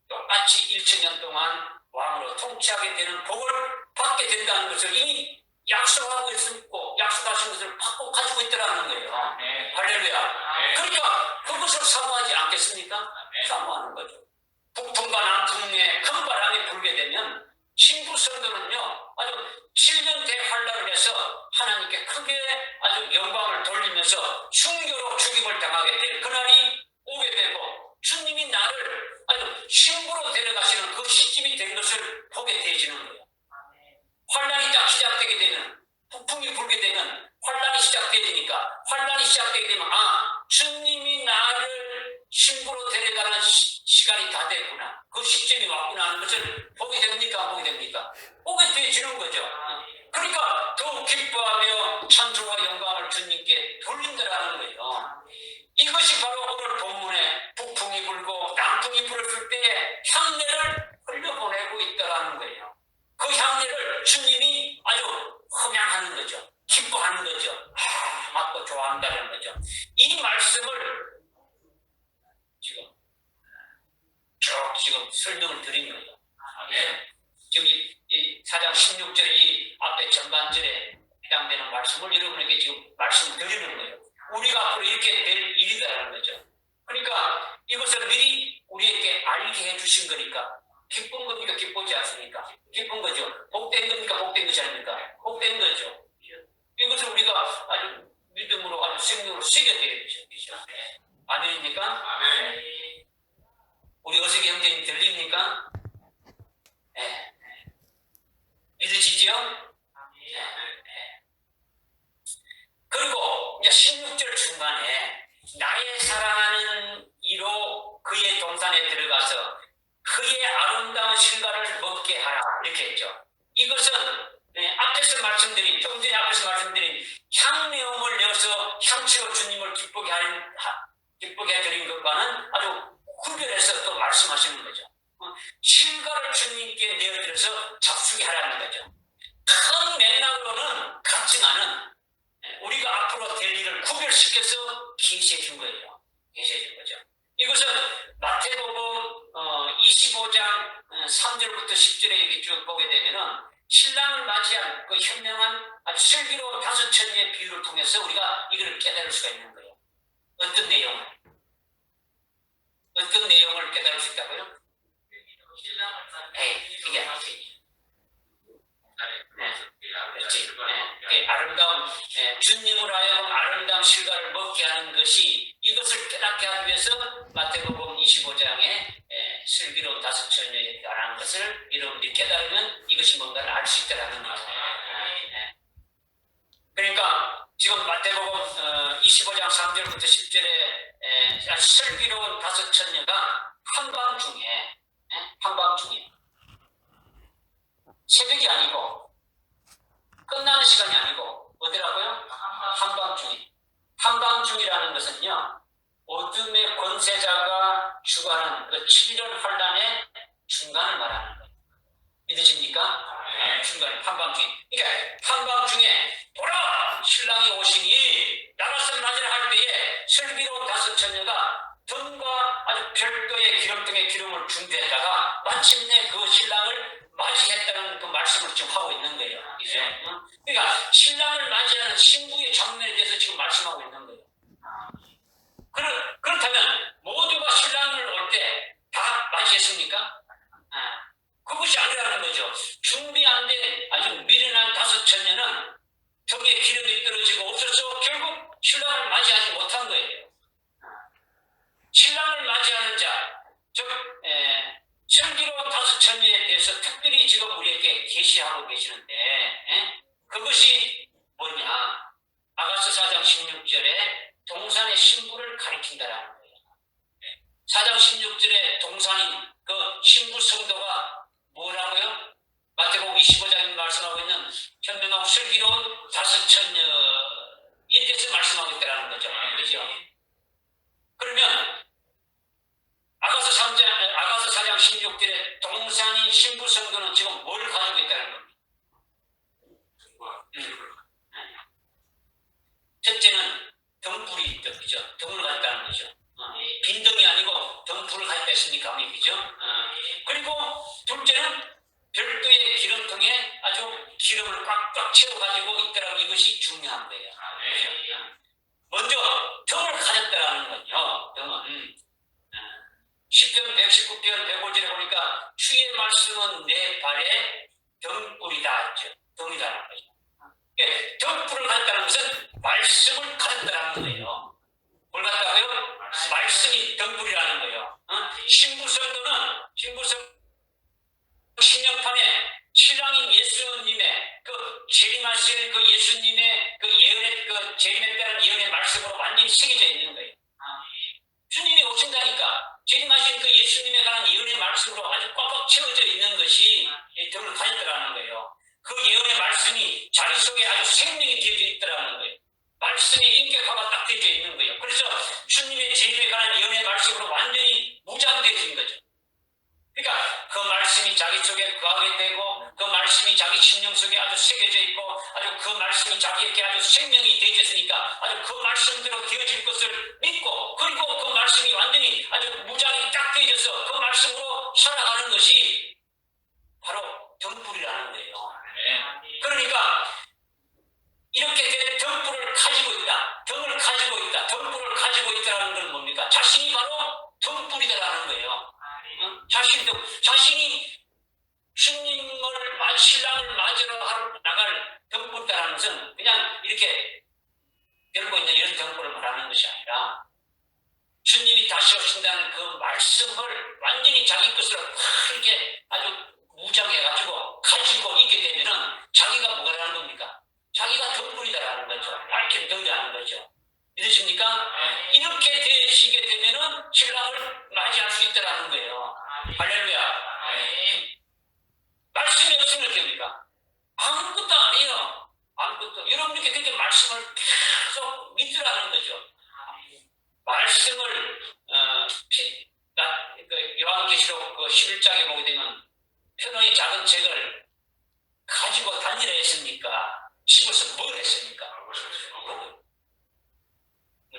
똑같이 1000년 동안 왕으로 통치하게 되는 복을 받게 된다는 것을 이미 약속하고 있고 약속하신 것을 받고 가지고 있더라는 거예요. 네. 할렐루야. 네. 그러니까 그것을 사모하지 않겠습니까? 네. 사모하는 거죠. 북풍과 남풍의 큰 바람이 불게 되면 신부 성도는요 아주 7년 대환란을 해서 하나님께 크게 아주 영광을 돌리면서 순교로 죽임을 당하게 될 그날이 오게 되고 주님이 나를 아주 신부로 데려가시는 그 시점이 된 것을 보게 되어지는 거예요. 환란이 딱 시작되게 되면 북풍이 불게 되면 환란이 시작되니까 환란이 시작되게 되면 주님이 나를 신부로 데려가는 시간이 다 됐구나. 그 시점이 왔구나 하는 것을 보게 됩니까? 안 보게 됩니까? 보게 되어지는 거죠. 그러니까 더욱 기뻐하며 찬송과 영광을 주님께 돌린다라는 거예요. 단풍이 불었을 때 향내를 흘려보내고 있다라는 거예요. 그 향내를 주님이 아주 흠양하는 거죠. 기뻐하는 거죠. 맞고 좋아한다는 거죠. 이 말씀을 지금 설명을 드린 거예요. 네. 지금 이 4장 16절 이 앞에 전반절에 해당되는 말씀을 여러분에게 지금 말씀드리는 거예요. 우리가 앞으로 이렇게 될 일이다라는 거죠. 그러니까 이것을 미리 우리에게 알게 해주신 거니까 기쁜 겁니까? 기쁘지 않습니까? 기쁜 거죠. 복된 겁니까? 복된 것이 아닙니까? 복된 거죠. 이것을 우리가 아주 믿음으로 아주 생명으로 새겨져야 되죠. 아멘입니까? 아멘. 우리 어색이 형제님 들립니까? 네. 믿으시죠? 네. 그리고 이제 16절 중간에 나의 사랑하는 이로 그의 동산에 들어가서 그의 아름다운 실과를 먹게 하라 이렇게 했죠. 이것은 앞에서 말씀드린 조금 전에 앞에서 말씀드린 향내음을 내어서 향치로 주님을 기쁘게 해드린 것과는 아주 구별해서 또 말씀하시는 거죠. 실과를 주님께 내어드려서 잡수게 하라는 거죠. 큰 맥락으로는 같지만은 우리가 앞으로 될 일을 구별시켜서 계시해 준 거예요. 계시해 준 거죠. 이것은 마태복음 25장 3절부터 10절에 이렇게 쭉 보게 되면은 신랑을 맞이한 그 현명한 아주 슬기로운 5처녀의 비유를 통해서 우리가 이걸 깨달을 수가 있는 거예요. 어떤 내용을 깨달을 수 있다고요? 그게 아니지. 그렇지. 아름다운 주님으로 하여금 아름다운 실과를 먹게 하는 것이 이것을 깨닫게 하기 위해서 마태복음 25장에 슬기로운 5처녀에 관한 것을 여러분들이 깨달으면 이것이 뭔가를 알 수 있다는 거예요. 그러니까 지금 마태복음 25장 3절부터 10절에 슬기로운 5처녀가 한밤중에 새벽이 아니고 끝나는 시간이 아니고 어디라고요? 한밤중이라는 것은요 어둠의 권세자가 주관하는 그 7년 환란의 중간을 말하는 거예요. 믿으십니까? 중간에 한밤중에. 그러니까 한밤중에 보라 신랑이 오시니 나가서 맞으라 할 때에 슬기로운 5처녀가 등과 아주 별도의 기름등의 기름을 준비했다가 마침내 그 신랑을 맞이했다는 그 말씀을 지금 하고 있는 거예요. 이제. 그러니까 신랑을 맞이하는 신부의 장면에 대해서 지금 말씀하고 있는 거예요. 그렇다면 모두가 신랑을 올 때 다 맞이했습니까? 그것이 아니라는 거죠. 준비 안 된 아주 미련한 5처녀는 등에 기름이 떨어지고 없어서 결국 신랑을 맞이하지 못한 거예요. 신랑을 맞이하는 자, 즉 슬기로운 5처녀에 대해서 특별히 지금 우리에게 계시하고 계시는데 그것이 뭐냐? 아가서 4장 16절에 동산의 신부를 가리킨다라는 거예요. 4장 16절에 동산인 그 신부 성도가 뭐라고요? 마태복음 25장에 말씀하고 있는 현명하고 슬기로운 5처녀에 대해서 말씀하고 있다는 거죠. 그렇죠? 그러면 아가서 4장 16절에 동산인 신부 성도는 지금 뭘 가지고 있다는 겁니다. 첫째는 등불이 있죠. 그죠? 등을 가졌다는 거죠. 빈등이 아니고 등불을 가졌다 했으니까, 그죠? 그리고 둘째는 별도의 기름통에 아주 기름을 꽉꽉 채워가지고 있다라고 이것이 중요한 거예요. 그죠? 먼저 등을 가졌다라는 건요. 등은 10편 119편 105절에 보니까 주의 말씀은 내 발에 등불이다 했죠. 등이라는 거죠. 등불을 가졌다는 것은 말씀을 가졌다는 거예요. 뭘 갖다고요? 말씀이 등불이라는 거예요. 신부성도는 신령판에 신랑인 예수님의 그 재림하실 그 예수님의 그 예언의 그 재림했다는 예언의 말씀으로 완전히 새겨져 있는 거예요. 주님이 오신다니까 재림하신 그 예수님에 관한 예언의 말씀으로 아주 꽉꽉 채워져 있는 것이 등을 가졌다는 거예요. 그 예언의 말씀이 자리 속에 아주 생명이 되어져 있다는 거예요. 말씀이 인격화가 딱 되어져 있는 거예요. 그래서 주님의 재림에 관한 예언의 말씀으로 완전히 무장되어진 거예요. 속에 아주 새겨져 있고 아주 그 말씀이 자기에게 아주 생명이 되어졌으니까 아주 그 말씀대로 되어질 것을 믿고 그리고 그 말씀이 완전히 아주 무장이 딱 되어져서 그 말씀으로 살아가는 것이 바로 등불이라는 거예요. 그러니까 이렇게 된 등불을 가지고 있다. 등을 가지고 있다. 등불을 가지고 있다는 건 뭡니까? 자신이 바로 등불이다라는 거예요. 자신이 주님을 신랑을 맞으러 나갈 등불이라는 것은 그냥 이렇게 들고 있는 이런 등불을 말하는 것이 아니라 주님이 다시 오신다는 그 말씀을 완전히 자기 것으로 이렇게 아주 무장해가지고 가지고 있게 되면은 자기가 뭐라는 겁니까? 자기가 등불이다라는 거죠. 밝힌 등이라는 거죠. 믿으십니까? 이렇게 되시게 되면은 신랑을 맞이할 수 있다라는 거예요. 할렐루야. 말씀이 없으면 됩니까? 아무것도 아니에요. 아무것도. 여러분께 그렇게 말씀을 계속 믿으라는 거죠. 말씀을 요한계시록 11장에 보게 되면 편의 작은 책을 가지고 다니라 했습니까? 집어서 뭘 했습니까?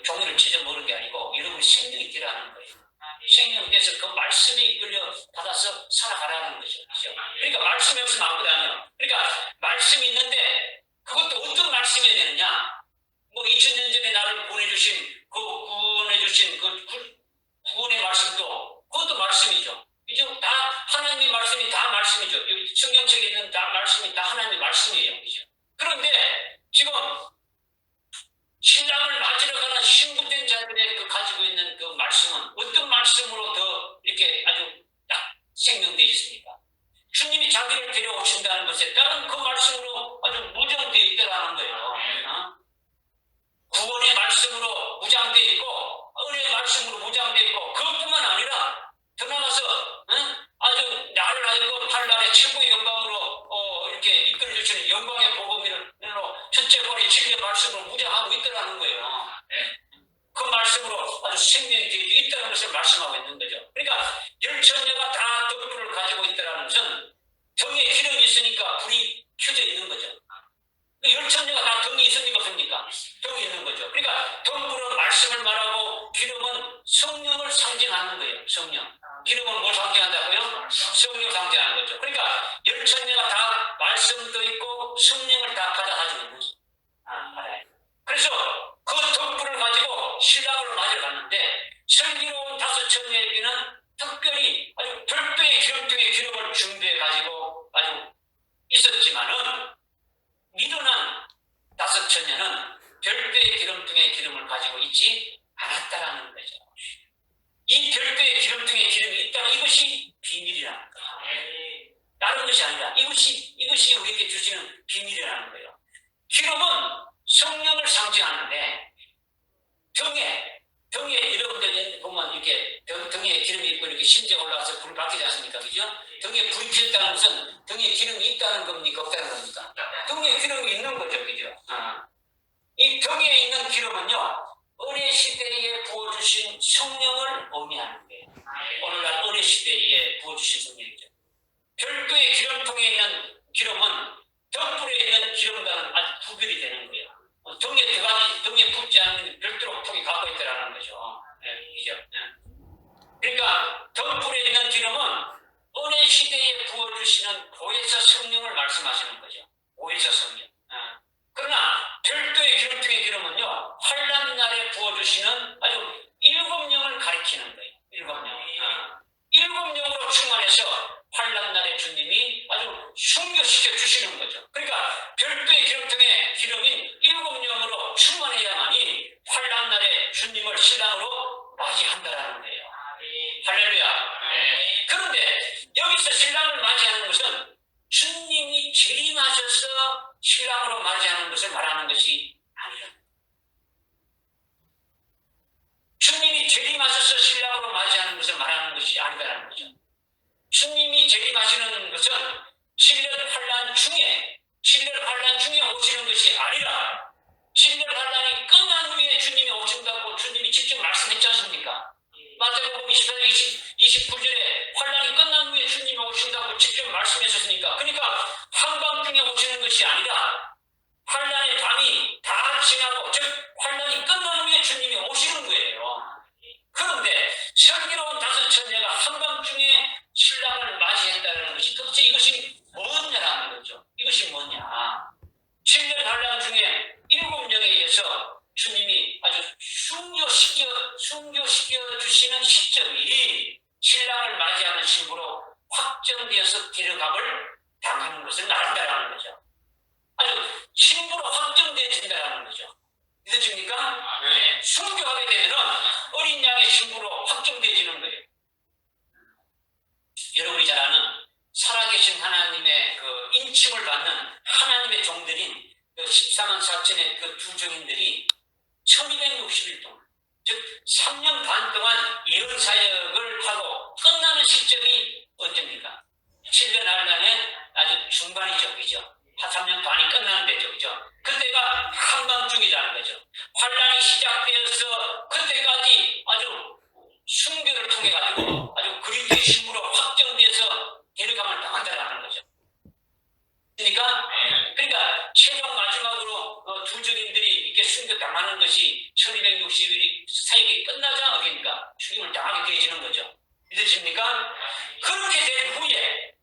종이를 찢어 먹는 게 아니고 여러분이 생명이 되라는 거예요. 생명이 돼서 그 말씀에 이끌려 받아서 살아가라는 거죠. 그렇죠? 그러니까 말씀이 없으면 아무것도 아니에요. 그러니까 말씀이 있는데 그것도 어떤 말씀이 되느냐? 2000년 전에 나를 구원해주신 그 구원의 말씀도 그것도 말씀이죠. 그죠? 다 하나님의 말씀이 다 말씀이죠. 성경책에 있는 다 말씀이 다 하나님의 말씀이에요. 그죠? 그런데 지금 신랑을 맞으러 가는 신부된 자들의 그 가지고 있는 그 말씀은 어떤 말씀으로 더 이렇게 아주 딱 생명되어 있습니까? 주님이 자기를 데려오신다는 것에 따른 그 말씀으로 아주 무장되어 있다라는 거예요. 구원의 말씀으로 무장되어 있고 은혜의 말씀으로 무장되어 있고 그것뿐만 아니라 더 나아가서 아주 나를 알고 팔날의 최고의 영광으로 이렇게 이끌어주시는 영광의 복음으로 첫째 번의 진리의 말씀으로 무장하고 있다는 거예요. 그 말씀으로 아주 생명이 되어 있다는 것을 말씀하고 있는 거죠. 그러니까 열천녀가 다 등불을 가지고 있다는 것은 등에 기름이 있으니까 불이 켜져 있는 거죠. 열천녀가 다 등이 있습니까 없습니까? 등이 있는 거죠. 그러니까 등불은 말씀을 말하고 기름은 성령을 상징하는 거예요. 성령. 기름은 뭘 상징한다고요? 성령 상징하는 거죠. 그러니까 열천녀가 다 말씀도 있고 성령을 다 가져가지고 있는 거죠. 그래서 그 등불을 가지고 신랑을 맞으러 갔는데 슬기로운 다섯 처녀에게는 특별히 아주 별도의 기름통에 기름을 준비해 가지고 아주 있었지만은 미련한 다섯 처녀는 별도의 기름통에 기름을 가지고 있지 않았다라는 거죠. 이 별도의 기름통에 기름이 있다는 이것이 비밀이라는 거예요. 다른 것이 아니라 이것이 우리에게 주시는 비밀이라는 거예요. 기름은 성령을 상징하는데 등에 여러분들 보면 이렇게 등에 기름이 있고 이렇게 심지어 올라와서 불을 밝히지 않습니까? 그죠? 등에 불이 폈다는 것은 등에 기름이 있다는 겁니까? 없다는 겁니까? 등에 기름이 있는 거죠. 그죠? 이 등에 있는 기름은요, 은혜 시대에 부어주신 성령을 의미하는 거예요. 오늘날 은혜 시대에 부어주신 성령이죠. 별도의 기름통에 있는 기름은 등불에 있는 기름과는 아주 구별이 되는 거예요. 등에 붙지 않는 별도로 통이 갖고 있다는 거죠. 그죠? 그러니까 등불에 있는 기름은 은혜 시대에 부어주시는 보혜사 성령을 말씀하시는 거죠. 보혜사 성령. 그러나 별도의 기름통의 기름은요, 환난 날에 부어주시는 아주 일곱 영을 가리키는 거예요. 일곱 영. 일곱 영으로 충만해서 환난 날에 주님이 아주 순교시켜 주시는 거죠. 그러니까 별도의 기름통의 기름인 일곱 영으로 충만해야만이 환난 날에 주님을 신랑으로 맞이한다라는 거예요. 할렐루야. 그런데 여기서 신랑을 맞이하는 것은 주님이 재림하셔서 신랑으로 맞이하는 것을 말하는 것이 아니라 주님이 재림하셔서 신랑으로 맞이하는 것을 말하는 것이 아니다라는 거죠. 주님이 재림하시는 것은 7년 환난 중에 오시는 것이 아니라 7년 환난이 끝난 후에 주님이 오신다고 주님이 직접 말씀했지 않습니까? 마태복음 24장 29절에 환난이 끝난 후에 주님이 오신다고 직접 말씀했습니다. 말씀하셨으니까. 그러니까 한밤중에 오시는 것이 아니라 환란의 밤이 다 지나고, 즉 환란이 끝난 후에 주님이 오시는 거예요. 그런데 슬기로운 다섯 처녀가 한밤중에 신랑을 맞이했다는 것이 도대체 이것이 뭐냐라는 거죠. 이것이 뭐냐. 7년 환란 중에 7명에 의해서 주님이 아주 순교시켜 주시는 시점이 신랑을 맞이하는 신부로 확정되어서 데려감을 당하는 것을 말한다는 거죠. 아주 신부로 확정되어진다는 거죠. 믿으십니까? 네. 순교하게 되면 어린 양의 신부로 확정되어지는 거예요. 여러분이 잘 아는 살아계신 하나님의 그 인침을 받는 하나님의 종들인 그 14만 4천의 그 두 증인들이 1260일 동안, 즉 3년 반 동안 예언 사역을 하고 끝나는 시점이 언제입니까? 7년 환란의 아주 중반이죠. 그죠? 3년 반이 끝나는 데죠. 그죠? 그때가 한밤중이라는 거죠. 환란이 시작되어서 그때까지 아주 순교를 통해 가지고 아주 그리스도의 신부로 확정돼서 데려감을 당한다는 거죠. 그러니까 최종 마지막으로 두 증인들이 이렇게 순교 당하는 것이 1260일이 사역이 끝나자 어디니까 죽임을 당하게 되어지는 거죠. 믿으십니까? 그렇게 된 후에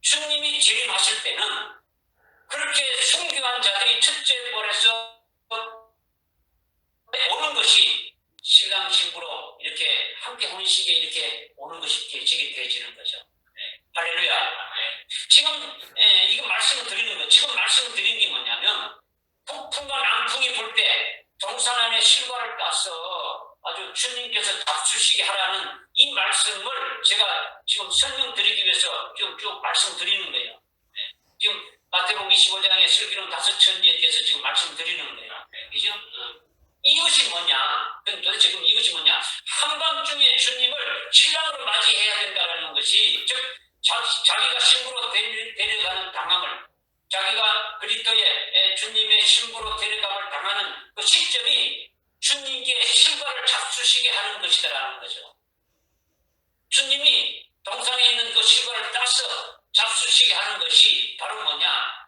주님이 재림하실 때는 그렇게 순교한 자들이 첫째 벌에서 오는 것이 신랑 신부로 이렇게 함께 혼식에 이렇게 오는 것이 되어지는 거죠. 할렐루야. 지금 이거 말씀을 드리는 거, 지금 말씀을 드리는 게 뭐냐면 북풍과 남풍이 불 때 동산 안에 실과를 따서 아주 주님께서 잡수시게 하라는 이 말씀을 제가 지금 설명드리기 위해서 쭉 말씀드리는 거예요. 지금 마태복음 25장의 슬기로운 다섯 천지에 대해서 지금 말씀드리는 거예요. 그죠? 이것이 뭐냐? 그럼 도대체 그럼 이것이 뭐냐? 한밤중에 주님을 신랑으로 맞이해야 된다는 것이, 즉 자기가 신부로 데려가는 당함을, 자기가 그리스도의 주님의 신부로 데려감을 당하는 그 시점이 주님께 실과를 잡수시게 하는 것이다라는 거죠. 주님이 동산에 있는 그 실과를 따서 잡수시게 하는 것이 바로 뭐냐?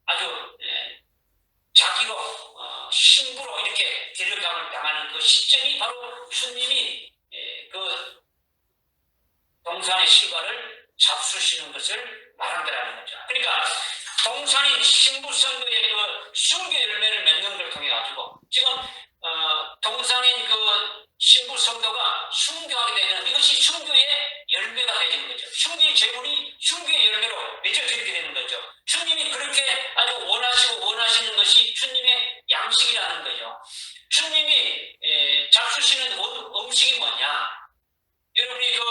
아주 자기로 신부로 이렇게 데려감을 당하는 그 시점이 바로 주님이 그 동산의 실과를 잡수시는 것을 말한다는 거죠. 그러니까 동산인 신부 성도의 그 순교 열매를 맺는 걸 통해 가지고 지금 동산인 그 신부 성도가 순교하게 되면 이것이 순교의 열매가 되는 거죠. 순교의 제물이 순교의 열매로 맺어지게 되는 거죠. 주님이 그렇게 아주 원하시는 것이 주님의 양식이라는 거죠. 주님이 잡수시는 음식이 뭐냐? 여러분이 그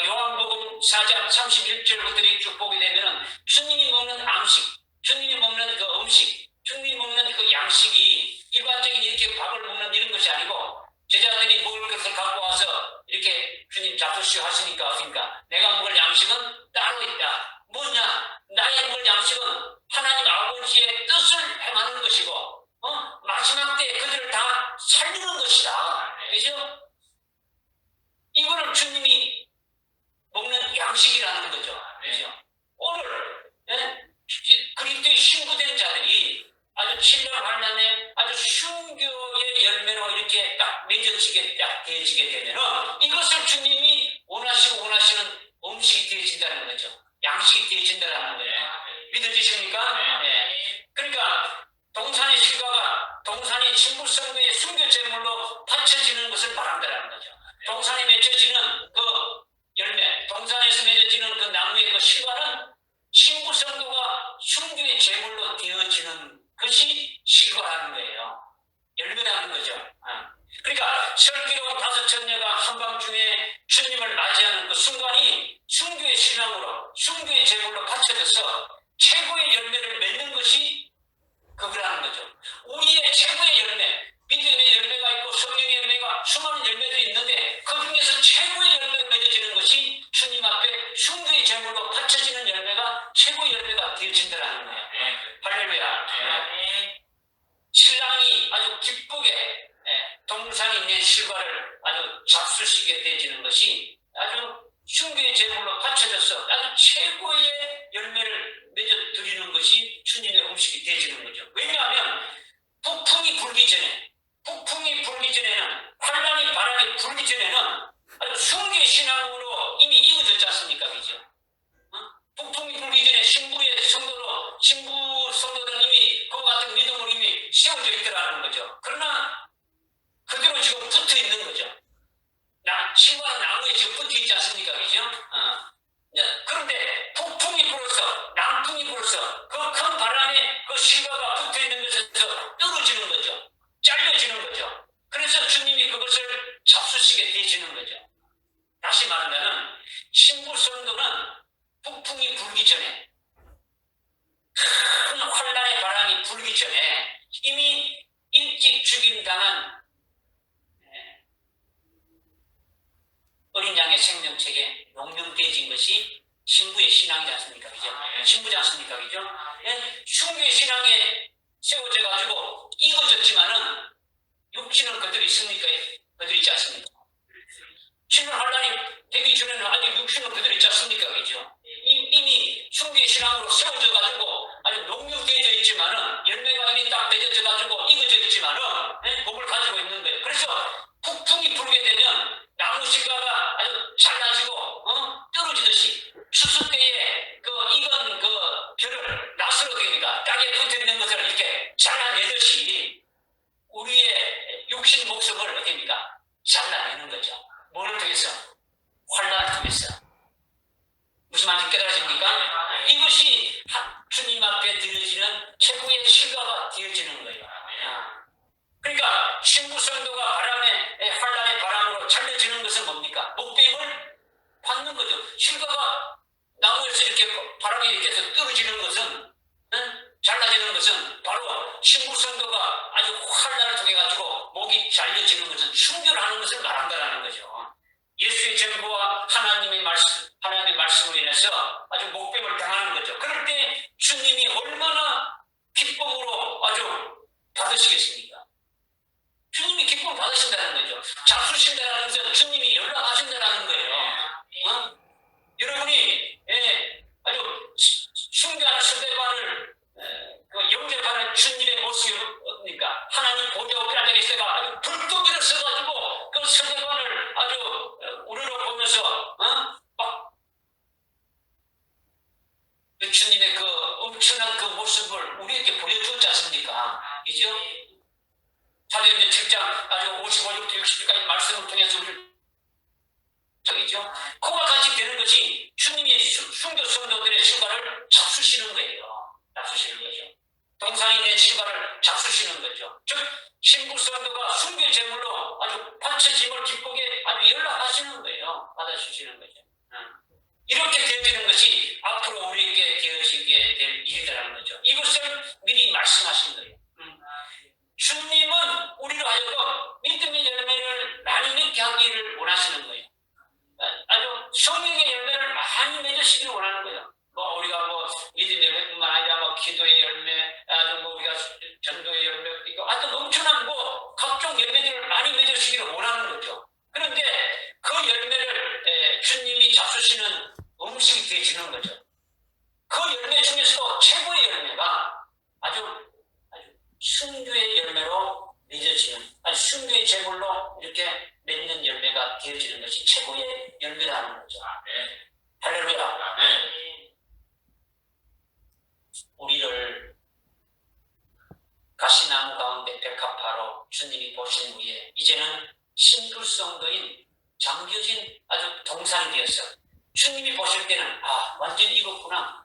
요한복음 4장 31절부터 쭉 보게 되면 주님이 먹는 음식, 주님이 먹는 그 음식, 주님이 먹는 그 양식이 일반적인 이렇게 밥을 먹는 이런 것이 아니고 제자들이 먹을 것을 갖고 와서 이렇게 주님 잡수시오 하시니까 어딘가 내가 먹을 양식은 따로 있다. 뭐냐? 나의 먹을 양식은 하나님 아버지의 뜻을 행하는 것이고 마지막 때 그들을 다 살리는 것이다. 그죠? 이거를 주님이 먹는 양식이라는 거죠. 그죠? 오늘 그리스도의 신부된 자들이 아주 7년 환란에 아주 순교의 열매로 이렇게 딱 맺어지게 딱 되어지게 되면은 이것을 주님이 원하시는 음식이 되어진다는 거죠. 양식이 되어진다는 거예요. 믿어지십니까? 네. 그러니까 동산의 실과가 동산의 신부 성도의 순교 제물로 바쳐지는 것을 말한다는 거죠. 동산에 맺혀지는 그 열매, 동산에서 맺어지는 그 나무의 그 실과는 신부 성도가 순교의 제물로 되어지는 것이 실과라는 거예요. 열매라는 거죠. 그러니까 슬기로운 다섯 처녀가 한밤중에 주님을 맞이하는 그 순간이 순교의 신앙으로 순교의 제물로 바쳐져서 최고의 열매를 맺는 것이 그거라는 거죠. 우리의 최고의 열매, 믿음의 열매가 있고 성령의 열매가 수많은 열매들이 있는데 그 중에서 최고의 열매가 맺어지는 것이 주님 앞에 순교의 제물로 바쳐지는 열매가 최고의 열매가 되어진다는 거예요. 할렐루야. 신랑이 아주 기쁘게 동산에 있는 실과를 아주 잡수시게 되어지는 것이 아주 숭배의 제물로 바쳐져서 아주 최고의 열매를 맺어 드리는 것이 주님의 음식이 되어지는 거죠. 왜냐하면 북풍이 불기 전에는 환란이 바람이 불기 전에는 아주 숭배의 신앙으로 이미 익어졌지 않습니까? 그죠? 북풍이 불기 전에 신부 성도들은 이미 그와 같은 믿음으로 이미 세워져 있더라는 거죠. 그러나 그대로 지금 붙어 있는 거죠. 신과는 나무에 지금 붙어 있지 않습니까? 그죠? 그런데 북풍이 불어서 남풍이 불어서 그 큰 바람에 그 실과가 붙어 있는 것에서 떨어지는 거죠. 잘려지는 거죠. 그래서 주님이 그것을 잡수시게 되시는 거죠. 다시 말하면 신부 성도는 북풍이 불기 전에 큰 환란의 바람이 불기 전에 이미 일찍 죽임당한 어린 양의 생명책에 농명되어진 것이 신부의 신앙이지 않습니까? 그죠? 신부지 않습니까? 그죠? 숭배의 신앙에 세워져 가지고 익어졌지만은 육신은 그대로 있습니까? 그대로 있지 않습니까? 신은 환란이 되기 전에는 아직 육신은 그대로 있지 않습니까? 그죠? 이미 숭배의 신앙으로 세워져 가지고 아주 농명되어져 있지만은 열매가 이미 딱 맺어져 가지고 익어져 있지만은 복을 가지고 있는 거예요. 그래서 폭풍이 불게 되면 나무 실과가 아주 잘라지고 떨어지듯이 추수 때에 그 익은 그 벼를 낫으로 됩니다. 땅에 붙어 있는 것을 이렇게 잘라내듯이 우리의 육신 목숨을 어떻게 됩니까? 잘라내는 거죠. 뭐를 통해서? 환란을 통해서. 무슨 말인지 깨달으십니까? 이것이 주님 앞에 드려지는 최고의 실과가 되어지는 거예요. 그러니까 신부 성도가 환란의 바람으로 잘려지는 것은 뭡니까? 목뱀을 받는 거죠. 실과가 나무에서 이렇게 바람에 이렇게 해서 떨어지는 것은 잘라지는 것은 바로 신부 성도가 아주 환란을 통해 가지고 목이 잘려지는 것은 순교하는 것을 말한다는 거죠. 예수의 증거와 하나님의 말씀으로 인해서 아주 목뱀을 당하는 거죠. 그럴 때 주님이 얼마나 기쁨으로 아주 받으시겠습니까? 주님이 기쁨을 받으신다는 거죠. 잡수신다는 것은 주님이 연락하신다는 거예요. 여러분이 아주 숭배하는 스데반을 영접하는 주님의 모습이니까 하나님 보좌 앞에 앉아 계시다가 아주 불도 일어서가지고 그 스데반을 아주 우러러보면서 주님의 그 엄청난 그 모습을 우리에게 보여주었지 않습니까? 그죠? 사도행전 7장 아주 55절부터 60절까지 말씀을 통해서 우리를 저기죠. 그와 같이 되는 것이 주님이 순교 성도들의 실과를 잡수시는 거예요. 잡수시는 거죠. 동산이 낸 실과를 잡수시는 거죠. 즉 신부 성도가 순교 제물로 아주 바쳐짐을 기쁘게 아주 연락하시는 거예요. 받아주시는 거죠. 이렇게 되어지는 것이 앞으로 우리에게 되어지게 될 일이라는 거죠. 이것을 미리 말씀하신 거예요. 주님은 우리로 하여금 믿음의 열매를 많이 맺게 하기를 원하시는 거예요. 아주 성령의 열매를 많이 맺으시기를 원하는 거예요. 우리가 믿음의 열매뿐만 아니라 기도의 열매, 우리가 전도의 열매, 아주 엄청난 각종 열매들을 많이 맺으시기를 원하는 거죠. 그런데 그 열매를 주님이 잡수시는 음식이 되어지는 거죠. 그 열매 중에서도 최고의 열매가 아주 순교의 열매로 맺어지는, 순교의 제물로 이렇게 맺는 열매가 되어지는 것이 최고의 열매라는 거죠. 할렐루야. 우리를 가시나무 가운데 백합화로 주님이 보신 후에 이제는 신부 성도인 잠겨진 아주 동산이 되었어. 주님이 보실 때는 완전히 익었구나.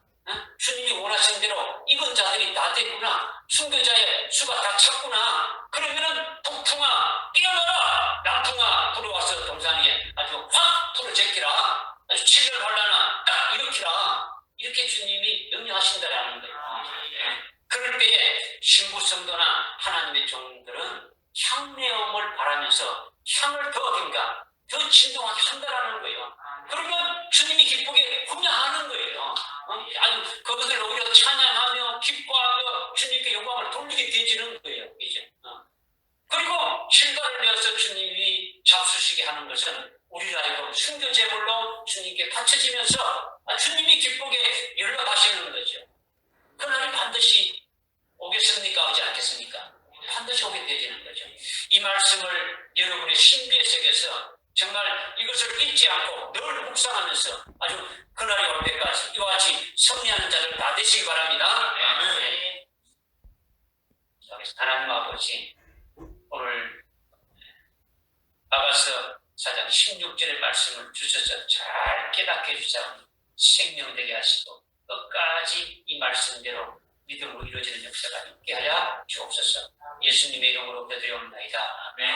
주님이 원하신 대로 익은 자들이 다 됐구나. 순교자의 수가 다 찼구나. 그러면은 북풍아 깨어나라. 남풍아 불어와서 동산 위에 아주 확 불을 제끼라. 아주 칠을 발라나 딱 일으키라. 이렇게 주님이 명령하신다라는 거예요. 그럴 때에 신부 성도나 하나님의 종들은 향내음을 바라면서 향을 더 진동하게 한다라는 거예요. 그러면 주님이 기쁘게 훈련하는 거예요. 아주 그것을 오히려 찬양하며 기뻐하며 주님께 영광을 돌리게 되지는 거예요. 이제. 그리고 실과를 내어서 주님이 잡수시게 하는 것은 우리를 하여금 순교 제물로 주님께 바쳐지면서 주님이 기쁘게 연락하시는 거죠. 그날이 반드시 오겠습니까? 오지 않겠습니까? 반드시 오게 되지는 거죠. 이 말씀을 여러분의 신비의 속에서 정말 이것을 잊지 않고 늘 묵상하면서 아주 그날이 올 때까지 이와 같이 승리하는 자들 다 되시기 바랍니다. 네. 하나님 아버지, 오늘 아가서 4장 16절의 말씀을 주셔서 잘 깨닫게 해주자 생명되게 하시고 끝까지 이 말씀대로 믿음으로 이루어지는 역사가 있게 하여 주옵소서. 예수님의 이름으로 기도드리옵나이다. 아멘.